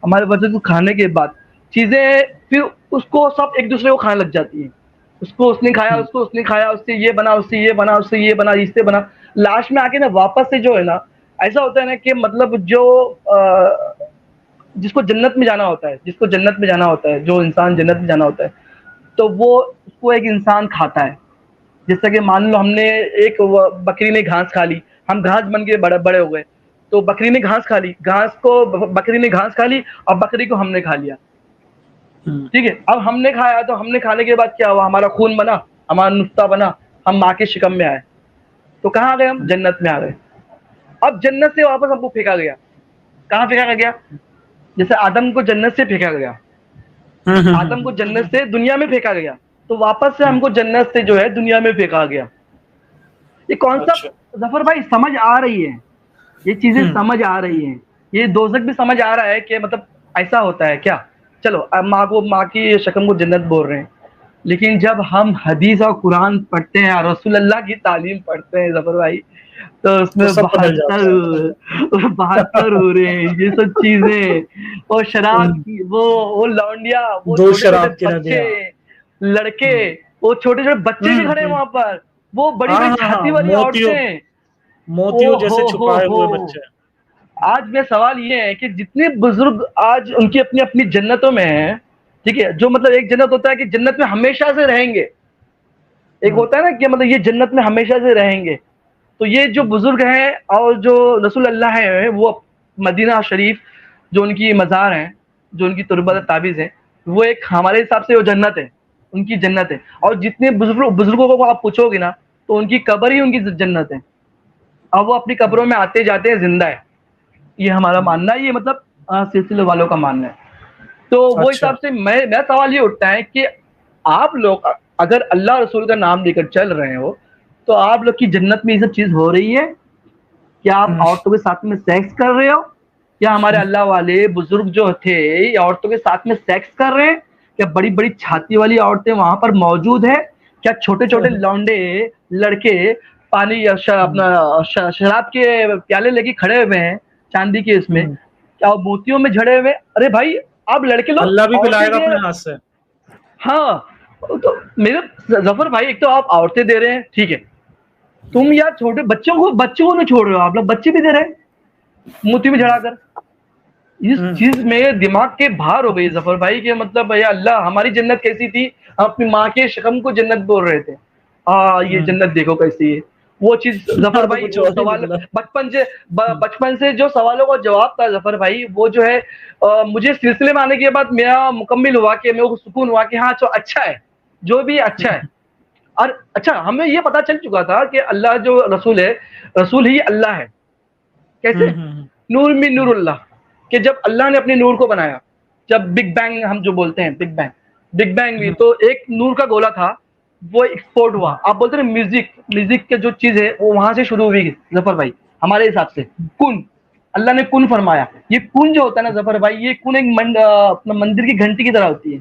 ہمارے وجود کو کھانے کے بعد چیزیں پھر اس کو سب ایک دوسرے کو کھانے لگ جاتی ہیں. اس کو اس نے کھایا، اس کو اس نے کھایا، اس سے یہ بنا، اس سے یہ بنا، اس سے یہ بنا، اس سے بنا، لاسٹ میں آ کے نا واپس سے جو ہے نا ایسا ہوتا ہے نا کہ مطلب جو جس کو جنت میں جانا ہوتا ہے، جس کو جنت میں جانا ہوتا ہے، جو انسان جنت میں جانا ہوتا ہے تو وہ اس کو ایک انسان کھاتا ہے. جیسا کہ مان لو ہم نے ایک بکری نے گھاس کھا لی، ہم گھاس بن کے بڑے ہو گئے، تو بکری نے گھاس کھا لی، بکری نے گھاس کھا لی اور بکری کو ہم نے کھا لیا، ٹھیک ہے. اب ہم نے کھایا تو ہم نے کھانے کے بعد کیا ہوا، ہمارا خون بنا، ہمارا نطفہ بنا، ہم ماں کے شکم میں آئے، تو کہاں آ گئے، ہم جنت میں آ گئے. اب جنت سے واپس ہم کو پھینکا گیا، کہاں پھینکا گیا، جیسے آدم کو جنت سے پھینکا گیا، آدم کو جنت سے دنیا میں پھینکا گیا، تو واپس سے ہم کو جنت سے جو ہے دنیا میں پھینکا گیا. یہ کانسیپٹ ظفر بھائی سمجھ آ رہی ہے، یہ چیزیں سمجھ آ رہی ہیں، یہ دوزخ بھی سمجھ آ رہا ہے کہ مطلب ایسا ہوتا ہے کیا. چلو اب ماں کی شکم کو جنت بول رہے ہیں، لیکن جب ہم حدیث اور قرآن پڑھتے ہیں اور رسول اللہ کی تعلیم پڑھتے ہیں ظفر بھائی تو اس میں 72 ہو رہے ہیں یہ سب چیزیں، اور شراب کی وہ لونڈیا، وہ چھوٹے چھوٹے بچے لڑکے، وہ چھوٹے چھوٹے بچے بھی کھڑے ہیں وہاں پر، وہ بڑی بڑی چھاتی والی عورتیں، موتیوں جیسے چھپائے ہوئے بچے. آج میں سوال یہ ہے کہ جتنے بزرگ آج ان کی اپنی اپنی جنتوں میں ہیں، ٹھیک ہے، جو مطلب ایک جنت ہوتا ہے کہ جنت میں ہمیشہ سے رہیں گے، ایک ہوتا ہے نا کہ مطلب یہ جنت میں ہمیشہ سے رہیں گے. تو یہ جو بزرگ ہیں اور جو رسول اللہ ہیں وہ مدینہ شریف جو ان کی مزار ہیں، جو ان کی تربت تعویذ ہے، وہ ایک ہمارے حساب سے وہ جنت ہے، ان کی جنت ہے. اور جتنے بزرگوں کو آپ پوچھو گے نا تو ان کی قبر ہی ان کی جنت ہے، اور وہ اپنی قبروں میں آتے جاتے ہیں، زندہ ہے. یہ ہمارا ماننا ہے، یہ مطلب سلسلے والوں کا ماننا ہے. تو وہ حساب سے میرا سوال یہ اٹھتا ہے کہ آپ لوگ اگر اللہ رسول کا نام لے کر چل رہے ہو تو آپ لوگ کی جنت میں یہ سب چیز ہو رہی ہے کیا؟ آپ عورتوں کے ساتھ میں سیکس کر رہے ہو؟ کیا ہمارے اللہ والے بزرگ جو تھے عورتوں کے ساتھ میں سیکس کر رہے ہیں؟ کیا بڑی بڑی چھاتی والی عورتیں وہاں پر موجود ہیں؟ کیا چھوٹے چھوٹے لونڈے لڑکے پانی اپنا شراب کے پیالے لے کے کھڑے ہوئے ہیں چاندی کے، اس میں کیا موتیوں میں جھڑے ہوئے؟ ارے بھائی آپ لڑکے لوگ اللہ بھی پلائے گا اپنے ہاتھ سے. ہاں تو میرے ظفر بھائی ایک تو آپ عورتیں دے رہے ہیں، ٹھیک ہے، تم یار چھوٹے بچوں کو نہیں چھوڑ رہے ہو آپ لوگ, بچے بھی دے رہے ہیں موتی میں جڑا کر. اس چیز میں دماغ کے باہر ہو گئی ظفر بھائی کہ مطلب یا اللہ ہماری جنت کیسی تھی, ہم اپنی ماں کے شکم کو جنت بول رہے تھے, یہ جنت دیکھو کیسی ہے. وہ چیز ظفر تو بھائی کچھ وہ اور ہی سوال نکلا. بچپن سے جو سوالوں کا جواب تھا ظفر بھائی, وہ جو ہے مجھے سلسلے میں آنے کے بعد میرا مکمل ہوا کہ میرے کو سکون ہوا کہ ہاں جو اچھا ہے, جو بھی اچھا ہے. اور اچھا ہمیں یہ پتا چل چکا تھا کہ اللہ جو رسول ہے, رسول ہی اللہ ہے. کیسے؟ نور من نور اللہ, کہ جب اللہ نے اپنے نور کو بنایا, جب بگ بینگ ہم جو بولتے ہیں بگ بینگ بھی تو ایک نور کا گولا تھا, وہ ایکسپورٹ ہوا. آپ بولتے ہیں میوزک کے جو چیز ہے وہ وہاں سے شروع ہوئی ظفر بھائی ہمارے حساب سے. کن, اللہ نے کن فرمایا. یہ کن جو ہوتا ہے نا ظفر بھائی, یہ کن ایک اپنا مندر کی گھنٹی کی طرح ہوتی ہے.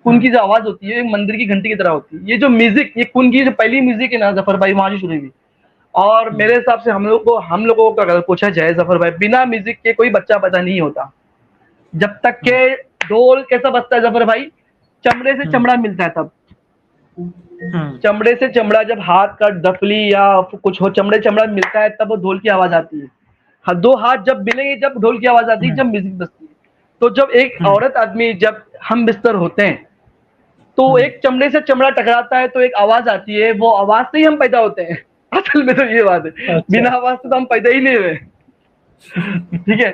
کن کی جو آواز ہوتی ہے مندر کی گھنٹی کی طرح ہوتی ہے. یہ جو میوزک, یہ کن کی جو پہلی میوزک ہے نا ظفر بھائی وہاں سے شروع ہوئی. اور میرے حساب سے ہم لوگوں کو اگر پوچھا جائے ظفر بھائی, بنا میوزک کے کوئی بچہ پیدا نہیں ہوتا. جب تک کہ ڈھول کیسا بجتا ہے ظفر بھائی, چمڑے سے چمڑا ملتا ہے تب. چمڑے سے چمڑا جب ہاتھ کا ڈفلی یا کچھ ہو, چمڑے چمڑا ملتا ہے تب وہ ڈھول کی آواز آتی ہے. دو ہاتھ جب ملیں گے جب ڈھول کی آواز آتی ہے, جب میوزک بجتی ہے. تو جب ایک عورت آدمی جب ہم بستر ہوتے ہیں تو ایک چمڑے سے چمڑا ٹکراتا ہے تو ایک آواز آتی ہے, وہ آواز سے ہی ہم پیدا ہوتے ہیں. اصل میں تو یہ بات ہے, بنا آواز سے تو ہم پیدا ہی نہیں ہوئے. ٹھیک ہے,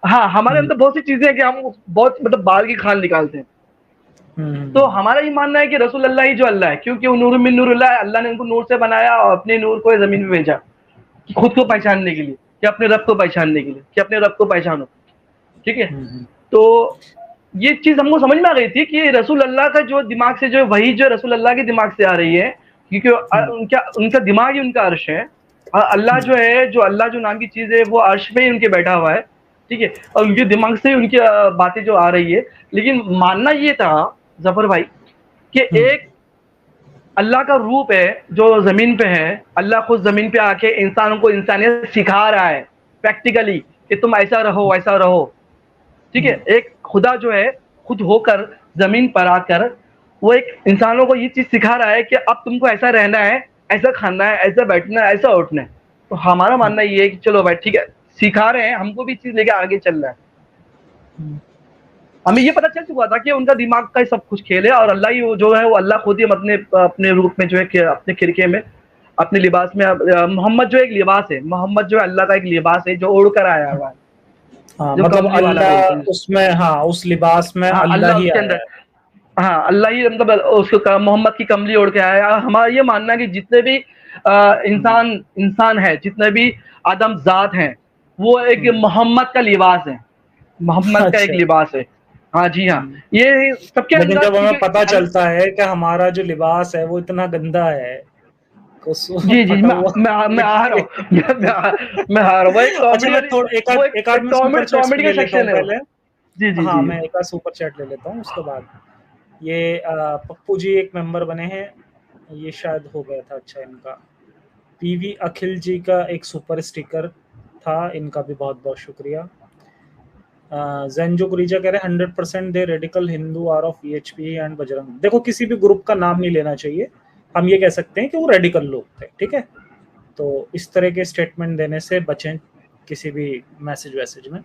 ہاں ہمارے اندر بہت سی چیزیں ہیں کہ ہم بہت مطلب باہر کی کھال نکالتے ہیں. تو ہمارا یہ ماننا ہے کہ رسول اللہ ہی جو اللہ ہے, کیونکہ وہ نور من نور اللہ ہے. اللہ نے ان کو نور سے بنایا اور اپنے نور کو زمین پہ بھیجا خود کو پہچاننے کے لیے, کہ اپنے رب کو پہچاننے کے لیے, کہ اپنے رب کو پہچانو. ٹھیک ہے, تو یہ چیز ہم کو سمجھ میں آ گئی تھی کہ رسول اللہ کا جو دماغ سے جو وہی جو رسول اللہ کے دماغ سے آ رہی ہے, کیونکہ ان کا دماغ ہی ان کا عرش ہے. اللہ جو ہے, جو اللہ جو نام کی چیز ہے وہ عرش پہ ہی ان کے بیٹھا ہوا ہے. ٹھیک ہے, اور ان کے دماغ سے ان کی باتیں جو آ رہی ہے. لیکن ماننا یہ تھا ظفر بھائی کہ ایک اللہ کا روپ ہے جو زمین پہ ہے. اللہ خود زمین پہ آ کے انسانوں کو انسانیت سکھا رہا ہے پریکٹیکلی, کہ تم ایسا رہو ایسا رہو. ٹھیک ہے, ایک خدا جو ہے خود ہو کر زمین پر آ کر وہ ایک انسانوں کو یہ چیز سکھا رہا ہے کہ اب تم کو ایسا رہنا ہے, ایسا کھانا ہے, ایسا بیٹھنا ہے, ایسا اٹھنا ہے. تو ہمارا ماننا یہ ہے کہ چلو بھائی ٹھیک ہے, سکھا رہے ہیں, ہم کو بھی چیز لے کے آگے چل رہا ہے. ہمیں یہ پتا چل چکا تھا کہ ان کا دماغ کا سب کچھ کھیل ہے, اور اللہ ہی جو ہے وہ اللہ خود ہی اپنے روپ میں جو ہے اپنے کھرکے میں اپنے لباس میں, محمد جو ایک لباس ہے, محمد جو ہے اللہ کا ایک لباس ہے جو اوڑھ کر آیا ہوا ہے, جو مطلب کملی والا بولتے اللہ ہیں. اس میں, اس لباس میں ہاں اللہ اس ہی کے آیا اندر, ہے. ہاں اللہ ہی مطلب اس کو محمد کی کملی اوڑھ کے آیا. ہمارا یہ ماننا ہے کہ جتنے بھی انسان ہے, جتنے بھی آدم ذات ہیں, وہ ایک محمد کا لباس ہے, محمد کا ایک اچھا, لباس ہے. ہاں جی ہاں, یہ سب کے لیکن اندر, جب ہمیں پتا کیونکہ چلتا ہے کہ ہمارا جو لباس ہے وہ اتنا گندا ہے, جی پھٹا ہوا میں آ رہا ہوں, میں آ رہا ہوں. وہ ایک اچھا, کامیڈی میں والی, وہ ایک آدھ میں سپر چیٹس بھی کامیڈی لے کا لیتا ہوں سیکشن ہے وہ. پہلے. جی جی ہاں جی میں ایک آدھ سپر چیٹ لے لیتا ہوں, اس کے بعد یہ پپو جی ایک ممبر بنے ہیں, یہ شاید ہو گیا تھا. اچھا, ان کا پی وی اکھل جی کا ایک سپر اسٹیکر تھا, ان کا بھی بہت بہت شکریہ. زینجو گریجا کہہ رہے ہیں 100% the radical Hindu are of V H P and Bajrang. دیکھو کسی بھی گروپ کا نام نہیں لینا چاہیے, ہم یہ کہہ سکتے ہیں کہ وہ ریڈیکل لوگ تھے. ٹھیک ہے, تو اس طرح کے اسٹیٹمنٹ دینے سے بچیں کسی بھی میسج ویسج میں.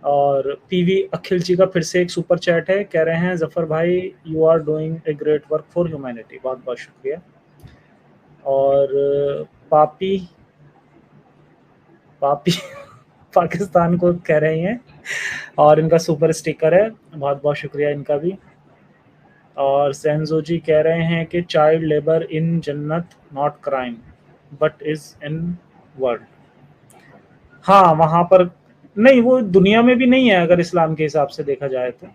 اور پی وی اکھل جی کا پھر سے ایک سپر چیٹ ہے, کہہ رہے ہیں ظفر بھائی you are doing a great work for humanity, بہت بہت شکریہ. اور پاپی پاکستان کو کہہ رہے ہیں, اور ان کا سپر اسٹیکر ہے, بہت بہت شکریہ ان کا بھی. اور سینزو جی کہہ رہے ہیں کہ چائلڈ لیبر ان جنت not crime but is in world. ہاں وہاں پر نہیں, وہ دنیا میں بھی نہیں ہے اگر اسلام کے حساب سے دیکھا جائے تو.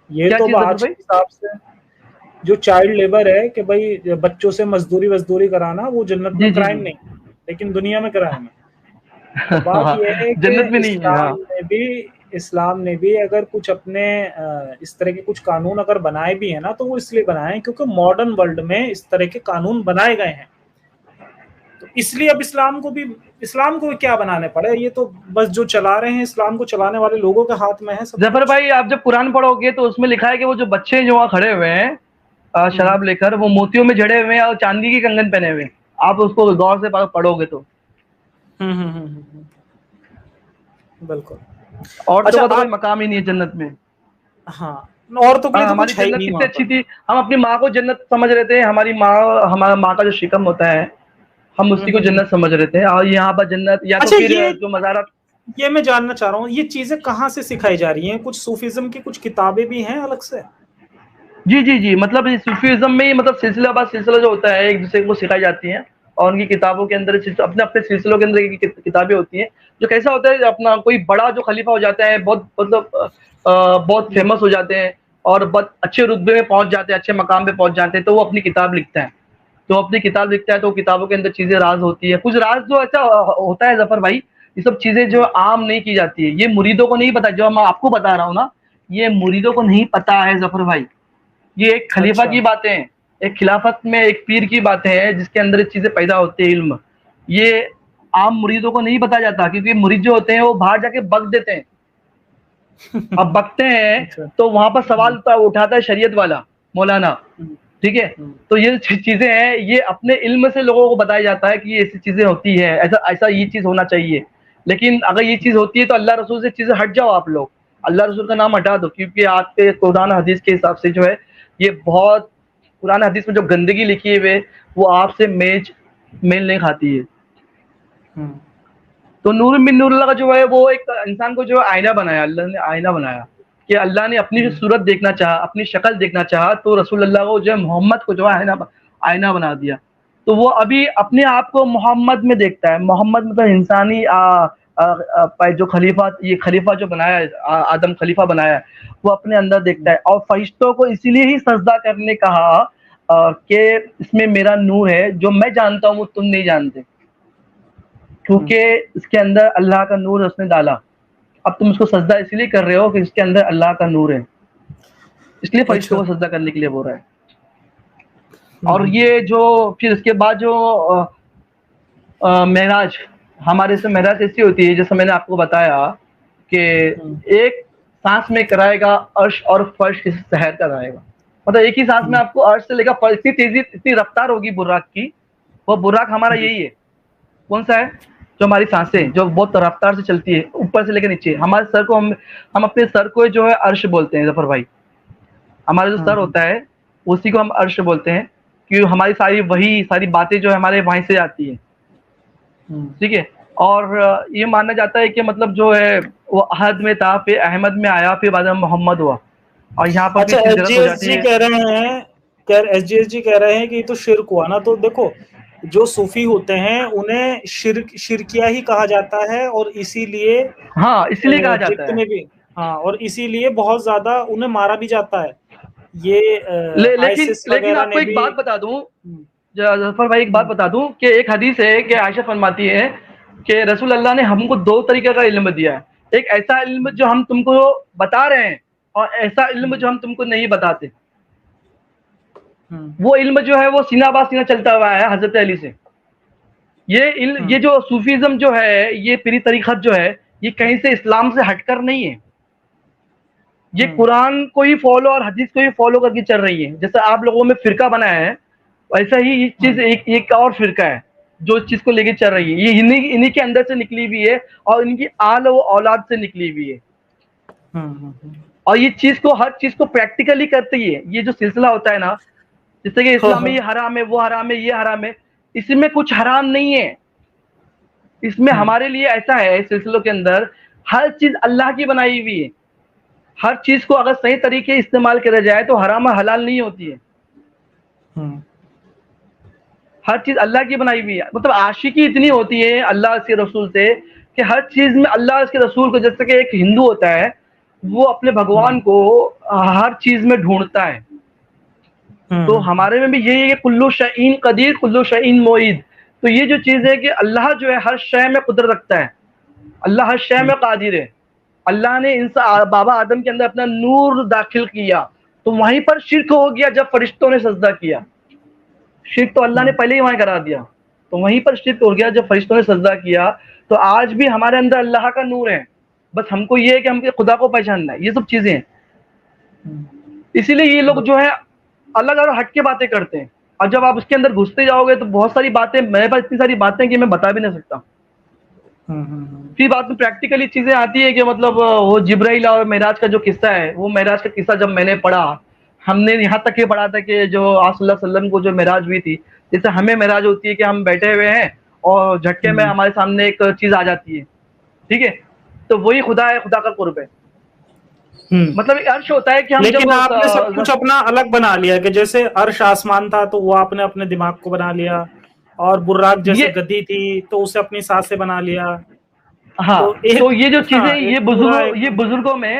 یہ کیا تو چیز ظفر آج بھائی؟ کے حساب سے جو چائلڈ لیبر ہے کہ بھائی بچوں سے مزدوری کرانا, وہ جنت میں جی جی کرائم جی نہیں, لیکن دنیا میں کرائم ہے. تو بات یہ ہے کہ جنت میں نہیں ہے. ہاں اسلام نے بھی اگر کچھ اپنے اس طرح کے کچھ قانون اگر بنائے بھی ہیں نا, تو وہ اس لیے بنائے ہیں کیونکہ ماڈرن ورلڈ میں اس طرح کے قانون بنائے گئے ہیں. تو اس لیے اب اسلام کو کیا بنانے پڑے, یہ تو بس جو چلا رہے ہیں اسلام کو چلانے والے لوگوں کے ہاتھ میں ہے سب ظفر کچھ. بھائی آپ جب قرآن پڑھو گے تو اس میں لکھا ہے کہ وہ جو بچے جو وہاں کھڑے ہوئے ہیں شراب لے کر, وہ موتیوں میں جڑے ہوئے ہیں اور چاندی کی کنگن پہنے ہوئے ہیں. آپ اس کو غور سے پڑھو گے تو. بالکل. عورتوں اچھا کا تو کوئی آپ, مقام ہی نہیں ہے جنت میں. ہاں عورتوں کے لیے تو ہماری کچھ ہے ہی جنت نہیں کتنی وہاں اچھی پر. تھی, ہم اپنی ماں کو جنت سمجھ رہے تھے, ہماری ماں, ہمارا ماں کا جو شکم ہوتا ہے ہم اسی کو جنت سمجھ رہے تھے, اور یہاں پر جنت یا تو اچھا پھر جو مزارات. یہ میں جاننا چاہ رہا ہوں, یہ چیزیں کہاں سے سکھائی جا رہی ہیں؟ کچھ صوفیزم کی کچھ کتابیں بھی ہیں الگ سے؟ جی جی جی, مطلب صوفیزم میں مطلب سلسلہ بعد سلسلہ جو ہوتا ہے ایک دوسرے کو سکھائی جاتی ہیں, اور ان کی کتابوں کے اندر اپنے اپنے سلسلوں کے اندر کتابیں ہوتی ہیں. جو کیسا ہوتا ہے اپنا کوئی بڑا جو خلیفہ ہو جاتا ہے, بہت مطلب بہت فیمس ہو جاتے ہیں اور بہت اچھے رتبے میں پہنچ جاتے ہیں, اچھے مقام پہ پہنچ جاتے ہیں, تو وہ اپنی کتاب لکھتا ہے. تو اپنی کتاب لکھتا ہے تو کتابوں کے اندر چیزیں راز ہوتی ہے, کچھ راز جو ایسا ہوتا ہے ظفر بھائی, یہ سب چیزیں جو عام نہیں کی جاتی ہے, یہ مریدوں کو نہیں پتا. جو میں آپ کو بتا رہا ہوں نا, یہ مریدوں کو نہیں پتا ہے ظفر بھائی. یہ ایک خلیفہ اچھا کی باتیں ہیں, ایک خلافت میں ایک پیر کی باتیں ہیں جس کے اندر چیزیں پیدا ہوتی ہیں, علم. یہ عام مریدوں کو نہیں بتایا جاتا, کیونکہ مرید جو ہوتے ہیں وہ باہر جا کے بک دیتے ہیں. اب بکتے ہیں اچھا. تو وہاں پر سوال اٹھاتا ہے شریعت والا مولانا, ٹھیک ہے. تو یہ چیزیں ہیں, یہ اپنے علم سے لوگوں کو بتایا جاتا ہے کہ یہ ایسی چیزیں ہوتی ہیں, ایسا ایسا یہ چیز ہونا چاہیے. لیکن اگر یہ چیز ہوتی ہے تو اللہ رسول سے چیزیں ہٹ جاؤ آپ لوگ, اللہ رسول کا نام ہٹا دو, کیونکہ آپ کے قرآن حدیث کے حساب سے جو ہے یہ بہت قرآن حدیث میں جو گندگی لکھی ہوئے وہ آپ سے میل نہیں کھاتی ہے. تو نور من نور اللہ کا جو ہے وہ ایک انسان کو جو ہے آئینہ بنایا, اللہ نے آئینہ بنایا کہ اللہ نے اپنی جو صورت دیکھنا چاہا, اپنی شکل دیکھنا چاہا, تو رسول اللہ کو جو ہے محمد کو جو ہے آئینہ بنا دیا. تو وہ ابھی اپنے آپ کو محمد میں دیکھتا ہے. محمد مطلب انسانی جو خلیفہ, یہ خلیفہ جو بنایا ہے آدم خلیفہ بنایا ہے, وہ اپنے اندر دیکھتا ہے. اور فرشتوں کو اسی لیے ہی سجدہ کرنے کہا کہ اس میں میرا نور ہے, جو میں جانتا ہوں وہ تم نہیں جانتے, کیونکہ اس کے اندر اللہ کا نور اس نے ڈالا. اب تم اس کو سجدہ اس لیے کر رہے ہو کہ اس کے اندر اللہ کا نور ہے, اس لیے فرشتوں اچھا. کو سجدہ کرنے کے لیے بول رہا ہے. اور یہ جو پھر اس کے بعد جو معراج, ہمارے سے معراج ایسی ہوتی ہے جیسے میں نے آپ کو بتایا کہ ایک سانس میں کرائے گا عرش اور فرش کسی شہر کا رہے گا. مطلب ایک ہی سانس میں آپ کو عرش سے لے کر فرش, اتنی تیزی اتنی رفتار ہوگی براق کی. وہ براق ہمارا یہی ہے. کون سا ہے؟ جو ہماری سانسیں جو بہت رفتار سے چلتی ہے اوپر سے لے کے نیچے. ہمارے سر کو ہم اپنے سر کو جو ہے عرش بولتے ہیں ظفر بھائی. ہمارا جو سر ہوتا ہے اسی کو ہم عرش بولتے ہیں, کیونکہ ہماری ساری وہی ساری باتیں جو ہے ہمارے وہیں سے آتی ہیں, ٹھیک ہے. اور یہ مانا جاتا ہے کہ مطلب جو ہے وہ احد میں تھا, پھر احمد میں آیا, پھر بعد میں محمد ہوا, اور یہاں پر بھی اچھا, اس کی ایس ضرورت جی ہو ایس جاتی جی ہے. کہہ رہے ہیں, ایس جی کہہ رہے ہیں کہ یہ تو شرک ہوا نا. تو دیکھو جو صوفی ہوتے ہیں انہیں شرکیہ ہی کہا جاتا ہے, اور اسی لیے ہاں اسی لیے کہا جاتا ہے. جتنے بھی, ہاں, اور اسی لیے بہت زیادہ انہیں مارا بھی جاتا ہے. یہ آئیسس لیکن وغیرہ آپ کو نے ایک بھی. بات بتا دوں ظفر بھائی, ایک بات بتا دوں کہ ایک حدیث ہے کہ عائشہ فرماتی ہے کہ رسول اللہ نے ہم کو 2 طریقے کا علم دیا ہے. ایک ایسا علم جو ہم تم کو بتا رہے ہیں, اور ایسا علم جو ہم تم کو نہیں بتاتے. وہ علم جو ہے وہ سینہ بہ سینہ چلتا ہوا ہے حضرت علی سے. یہ جو صوفیزم جو ہے, یہ پیری طریقت جو ہے, یہ کہیں سے اسلام سے ہٹ کر نہیں ہے. یہ قرآن کو ہی فالو اور حدیث کو ہی فالو کر کے چل رہی ہے. جیسے آپ لوگوں میں فرقہ بنایا ہے, ویسا ہی یہ چیز ایک اور فرقہ ہے جو اس چیز کو لے کے چل رہی ہے. یہ انہی کے اندر سے نکلی ہوئی ہے, اور ان کی آل و اولاد سے نکلی ہوئی ہے. اور یہ چیز کو ہر چیز کو پریکٹیکلی کرتی ہے. یہ جو سلسلہ ہوتا ہے نا, جیسے کہ اسلام میں یہ حرام ہے, وہ حرام ہے, یہ حرام ہے, اس میں کچھ حرام نہیں ہے. اس میں ہمارے لیے ایسا ہے, سلسلوں کے اندر ہر چیز اللہ کی بنائی ہوئی ہے. ہر چیز کو اگر صحیح طریقے استعمال کرا جائے تو حرام اور حلال نہیں ہوتی ہے. ہر چیز اللہ کی بنائی ہوئی ہے. مطلب عاشقی اتنی ہوتی ہے اللہ کے رسول سے کہ ہر چیز میں اللہ اس کے رسول کو, جیسے کہ ایک ہندو ہوتا ہے وہ اپنے بھگوان کو ہر چیز میں ڈھونڈتا ہے, تو ہمارے میں بھی یہی ہے کہ کلو شعین قدیر کلو شعین معید. تو یہ جو چیز ہے کہ اللہ جو ہے ہر شے میں قدرت رکھتا ہے, اللہ ہر شے میں قادر ہے. اللہ نے بابا آدم کے اندر اپنا نور داخل کیا, تو وہیں پر شرک ہو گیا جب فرشتوں نے سجدہ کیا. شرک تو اللہ نے پہلے ہی وہاں کرا دیا, تو وہیں پر شرک ہو گیا جب فرشتوں نے سجدہ کیا. تو آج بھی ہمارے اندر اللہ کا نور ہے, بس ہم کو یہ ہے کہ ہم خدا کو پہچاننا ہے. یہ سب چیزیں ہیں. اسی لیے یہ لوگ جو ہے الگ الگ ہٹ کے باتیں کرتے ہیں. اور جب آپ اس کے اندر گھستے جاؤ گے تو بہت ساری باتیں، میرے پاس اتنی ساری باتیں کہ میں بتا بھی نہیں سکتا. پھر بات میں پریکٹیکلی چیزیں آتی ہے کہ مطلب وہ جبرائیل اور معراج کا جو قصہ ہے، وہ معراج کا قصہ جب میں نے پڑھا، ہم نے یہاں تک یہ پڑھا تھا کہ جو آپ صلی اللہ علیہ وسلم کو جو معراج ہوئی تھی، جیسے ہمیں معراج ہوتی ہے کہ ہم بیٹھے ہوئے ہیں اور جھٹکے میں ہمارے سامنے ایک چیز آ جاتی ہے، ٹھیک ہے، تو وہی خدا ہے، خدا کا قرب ہے. مطلب ایک عرش ہوتا ہے کہ ہم لیکن جب آپ نے سب کچھ اپنا الگ بنا لیا کہ جیسے عرش آسمان تھا تو وہ آپ نے اپنے دماغ کو بنا لیا، اور براق جیسے گدی تھی تو اسے اپنی سانس سے بنا لیا. ہاں تو یہ جو چیزیں ایک پورا ایک بزرگوں میں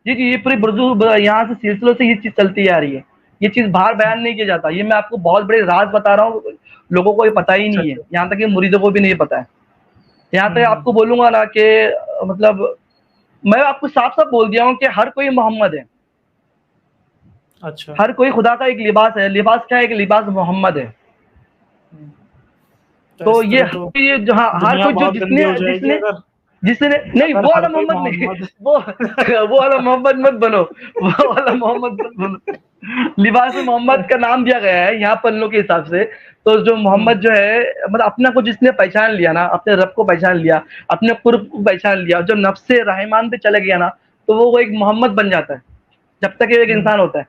یہ پوری بزرگ یہاں سے سلسلوں سے یہ چیز چلتی آ رہی ہے. یہ چیز باہر بیان نہیں کیا جاتا. یہ میں آپ کو بہت بڑے راز بتا رہا ہوں، لوگوں کو یہ پتہ ہی نہیں ہے، یہاں تک کہ مریدوں کو بھی نہیں پتہ ہے. یہاں تک آپ کو بولوں گا نا کہ مطلب میں آپ کو صاف صاف بول دیا ہوں کہ ہر کوئی محمد ہے. اچھا، ہر کوئی خدا کا ایک لباس ہے. لباس کیا ہے؟ ایک لباس محمد ہے. تو اس طرح تو یہ جہاں ہر دنیا کوئی جو بہت گندی ہو جائے گی اگر جس نے نہیں، وہ والا ہر کوئی محمد نہیں، وہ والا محمد مت بنو، وہ والا محمد مت بنو. لباس محمد کا نام دیا گیا ہے یہاں پلوں کے حساب سے. تو جو محمد جو ہے مطلب اپنا کو جس نے پہچان لیا نا، اپنے رب کو پہچان لیا، اپنے قرب کو پہچان لیا، جو نفس رحمان پہ چلے گیا نا، تو وہ ایک محمد بن جاتا ہے. جب تک یہ ایک انسان ہوتا ہے،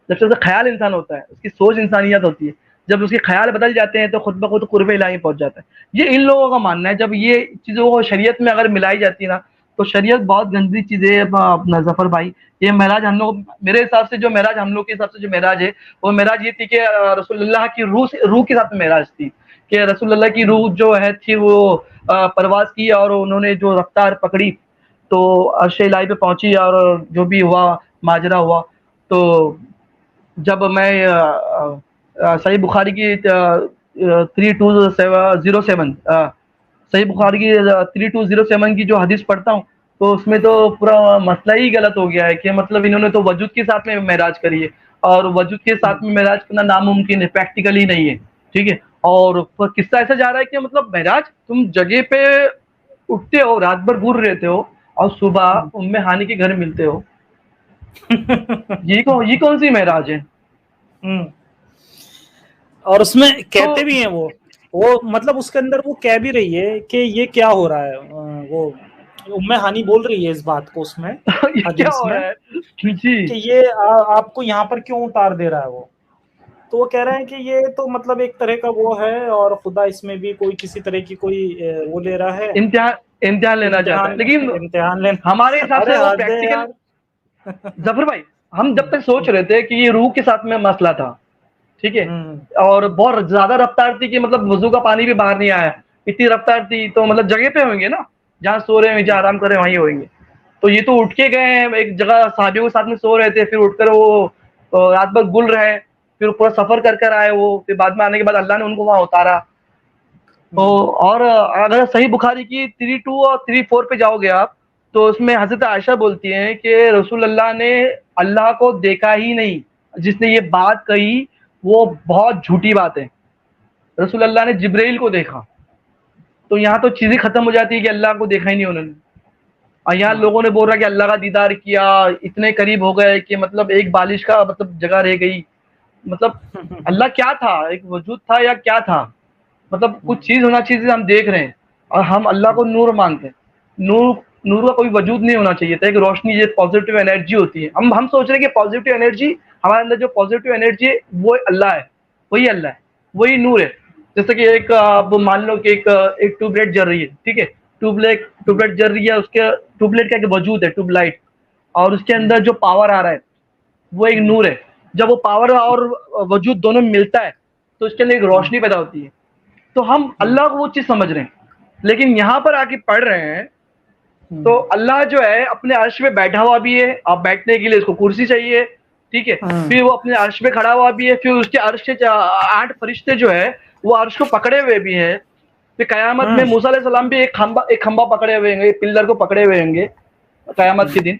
جب تک خیال انسان ہوتا ہے، اس کی سوچ انسانیت ہوتی ہے، جب اس کے خیال بدل جاتے ہیں تو خود بخود قرب الہی پہنچ جاتا ہے. یہ ان لوگوں کا ماننا ہے. جب یہ چیزوں کو شریعت میں اگر ملائی جاتی ہے نا تو شریعت بہت گندی چیز ہے اپنا ظفر بھائی. یہ معراج ہم لوگ، میرے حساب سے جو معراج ہم لوگ کے حساب سے جو معراج ہے، وہ معراج یہ تھی کہ رسول اللہ کی روح کے ساتھ معراج تھی، کہ رسول اللہ کی روح جو ہے تھی وہ پرواز کی، اور انہوں نے جو رفتار پکڑی تو عرش الہی پہ پہنچی، اور جو بھی ہوا ماجرا ہوا. تو جب میں صحیح بخاری کی 3207 صحیح بخاری کی 3207 کی جو حدیث پڑھتا ہوں تو اس میں تو پورا مسئلہ ہی غلط ہو گیا ہے کہ مطلب انہوں نے تو وجود کے ساتھ میں معراج کری ہے، اور وجود کے ساتھ میں معراج کرنا ناممکن ہے، پریکٹیکلی نہیں ہے، ٹھیک ہے. اور قصہ ایسا جا رہا ہے کہ مطلب معراج تم جگہ پہ اٹھتے ہو، رات بھر گور رہتے ہو، اور صبح ام ہانی کے گھر ملتے ہو. یہ کون سی معراج ہے؟ اور اس میں تو کہتے بھی ہیں وہ مطلب اس کے اندر وہ کہہ بھی رہی ہے کہ یہ کیا ہو رہا ہے. وہ ام ہانی بول رہی ہے اس بات کو اس میں یہ کیا حدیث ہو میں رہا ہے جی؟ کہ یہ آپ کو یہاں پر کیوں اتار دے رہا ہے. وہ تو وہ کہہ رہے ہیں کہ یہ تو مطلب ایک طرح کا وہ ہے، اور خدا اس میں بھی کوئی کسی طرح کی کوئی وہ لے رہا ہے، امتحان لینا چاہتا ہے. لیکن امتحان لینا. ہمارے حساب سے ارے وہ حد ہے پریکٹیکل. یار. ظفر بھائی، ہم جب تک سوچ رہے تھے کہ یہ روح کے ساتھ میں مسئلہ تھا، ٹھیک ہے، اور بہت زیادہ رفتار تھی کہ مطلب وضو کا پانی بھی باہر نہیں آیا، اتنی رفتار تھی، تو مطلب جگہ پہ ہوئیں گے نا، جہاں سو رہے ہیں، جہاں آرام کر رہے ہیں وہیں ہوئیں گے. تو یہ تو اٹھ کے گئے ہیں ایک جگہ، صحابیوں کے ساتھ میں سو رہے تھے، پھر اٹھ کر وہ رات بھر گل رہے، پھر پورا سفر کر آئے وہ، پھر بعد میں آنے کے بعد اللہ نے ان کو وہاں اتارا. تو اور اگر صحیح بخاری کی 32 اور 34 پہ جاؤ گے آپ تو اس میں حضرت عائشہ بولتی ہیں کہ رسول اللہ نے اللہ کو دیکھا ہی نہیں. جس نے یہ بات کہی وہ بہت جھوٹی بات ہے. رسول اللہ نے جبرائیل کو دیکھا. تو یہاں تو چیزیں ختم ہو جاتی ہے کہ اللہ کو دیکھا ہی نہیں انہوں نے. اور یہاں لوگوں نے بول رہا کہ اللہ کا دیدار کیا، اتنے قریب ہو گئے کہ مطلب ایک بالش کا مطلب جگہ رہ گئی. مطلب اللہ کیا تھا؟ ایک وجود تھا یا کیا تھا؟ مطلب کچھ چیز ہونا چاہیے ہم دیکھ رہے ہیں، اور ہم اللہ کو نور مانتے ہیں. نور کا کوئی وجود نہیں ہونا چاہیے تھا. ایک روشنی، یہ پازیٹیو انرجی ہوتی ہے. ہم سوچ رہے ہیں کہ پازیٹیو انرجی ہمارے اندر، جو پازیٹیو انرجی ہے وہ اللہ ہے، وہی اللہ ہے، وہی نور ہے. جیسے کہ ایک آپ مان لو کہ ایک ٹیوب لائٹ جل رہی ہے، ٹھیک ہے، ٹیوب لائٹ جل رہی ہے، اس کے ٹیوب لائٹ کا ایک وجود ہے، ٹیوب لائٹ، اور اس کے اندر جو پاور آ رہا ہے وہ ایک نور ہے. جب وہ پاور اور وجود دونوں ملتا ہے تو اس کے اندر ایک روشنی پیدا ہوتی ہے. تو ہم اللہ کو وہ چیز سمجھ رہے ہیں، لیکن یہاں پر آ کے پڑھ رہے ہیں تو اللہ جو ہے اپنے عرش پہ بیٹھا ہوا بھی ہے. اب بیٹھنے کے لیے اس کو کرسی چاہیے، ٹھیک ہے، پھر وہ اپنے عرش پہ کھڑا ہوا بھی ہے، پھر اس کے عرش سے 8 فرشتے جو ہے وہ عرش کو پکڑے ہوئے بھی ہیں. پھر قیامت میں موسیٰ علیہ السلام بھی ایک کھمبا پکڑے ہوئے ہوں گے، پلر کو پکڑے ہوئے ہوں گے قیامت کے دن.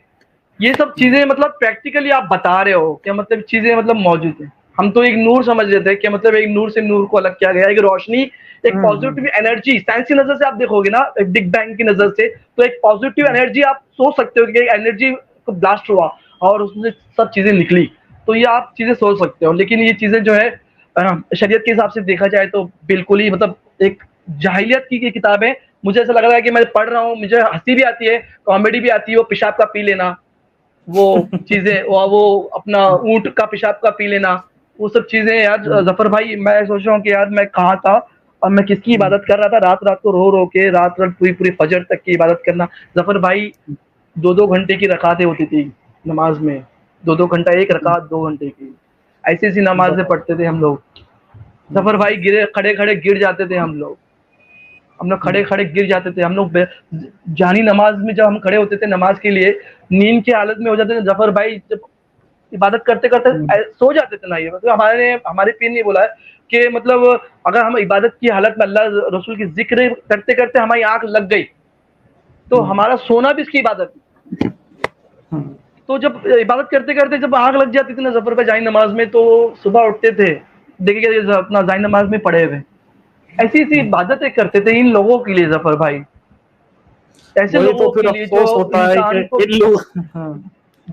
یہ سب چیزیں مطلب پریکٹیکلی آپ بتا رہے ہو کہ مطلب چیزیں مطلب موجود ہیں. ہم تو ایک نور سمجھ لیتے ہیں کہ مطلب ایک نور سے نور کو الگ کیا گیا، ایک روشنی، ایک پازیٹیو انرجی. سائنسی نظر سے آپ دیکھو گے نا، ایک بگ بینگ کی نظر سے، تو ایک پازیٹیو انرجی آپ سوچ سکتے ہو کہ ایک انرجی کو بلاسٹ ہوا اور اس میں سب چیزیں نکلی، تو یہ آپ چیزیں سوچ سکتے ہو. لیکن یہ چیزیں جو ہے شریعت کے حساب سے دیکھا جائے تو بالکل ہی مطلب ایک جاہلیت کی کتاب ہے. مجھے ایسا لگ رہا ہے کہ میں پڑھ رہا ہوں, مجھے ہنسی بھی آتی ہے, کامیڈی بھی آتی ہے. وہ پیشاب کا پی لینا, وہ چیزیں, وہ اپنا اونٹ کا پیشاب کا پی لینا, وہ سب چیزیں یار. ظفر بھائی میں سوچ رہا ہوں کہ یار میں کہاں تھا اور میں کس کی عبادت کر رہا تھا, رات رات کو رو رو کے, رات رات پوری فجر تک کی عبادت کرنا. ظفر بھائی 2 گھنٹے کی رکعتیں ہوتی تھی نماز میں, 2 گھنٹہ ایک رکعت 2 گھنٹے کی, ایسی ایسی نمازیں پڑھتے تھے ہم لوگ. ظفر بھائی گرے کھڑے کھڑے گر جاتے تھے ہم لوگ کھڑے کھڑے گر جاتے تھے ہم لوگ. جانی نماز میں جب ہم کھڑے ہوتے تھے نماز کے لیے, نیند کی حالت میں ہو جاتے تھے ظفر بھائی. جب عبادت کرتے کرتے سو جاتے تھے نا, یہ مطلب ہمارے پیر نے بولا ہے کہ مطلب اگر ہم عبادت کی حالت میں اللہ رسول کی ذکر کرتے کرتے ہماری آنکھ لگ گئی تو ہمارا سونا بھی اس کی عبادت ہے. تو جب عبادت کرتے کرتے جب آنکھ لگ جاتی تھی نا ظفر پہ جائیں نماز میں, تو صبح اٹھتے تھے دیکھیے اپنا جائیں نماز میں پڑے ہوئے. ایسی ایسی عبادتیں کرتے تھے ان لوگوں کے لیے ظفر بھائی, ایسے وہی تو لوگوں پھر کے لیے جو افسوس ہوتا ہے انسان کو. کہ ان لوگ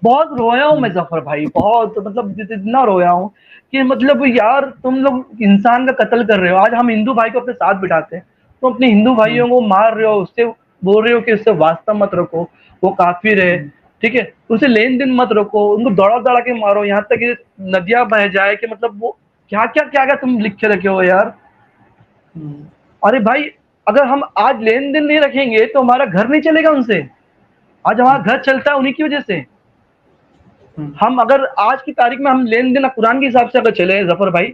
بہت رویا ہوں میں ظفر بھائی, بہت مطلب اتنا رویا ہوں کہ مطلب یار تم لوگ انسان کا قتل کر رہے ہو. آج ہم ہندو بھائی کو اپنے ساتھ بٹھاتے ہیں, تو اپنے ہندو بھائیوں کو مار رہے ہو, اس سے بول رہے ہو کہ اس سے واسطہ مت رکھو, وہ کافر ہے, ٹھیک ہے, اسے لین دین مت رکھو, ان کو دوڑا دوڑا کے مارو یہاں تک کہ ندیاں بہ جائے. کہ مطلب وہ کیا کیا کیا کیا تم لکھ کے رکھے ہو یار. ارے بھائی اگر ہم آج لین دین نہیں رکھیں گے تو ہمارا گھر نہیں چلے گا ان سے. آج ہمارا گھر چلتا ہے انہیں کی وجہ سے. ہم اگر آج کی تاریخ میں ہم لین دین قرآن کے حساب سے اگر چلے ظفر بھائی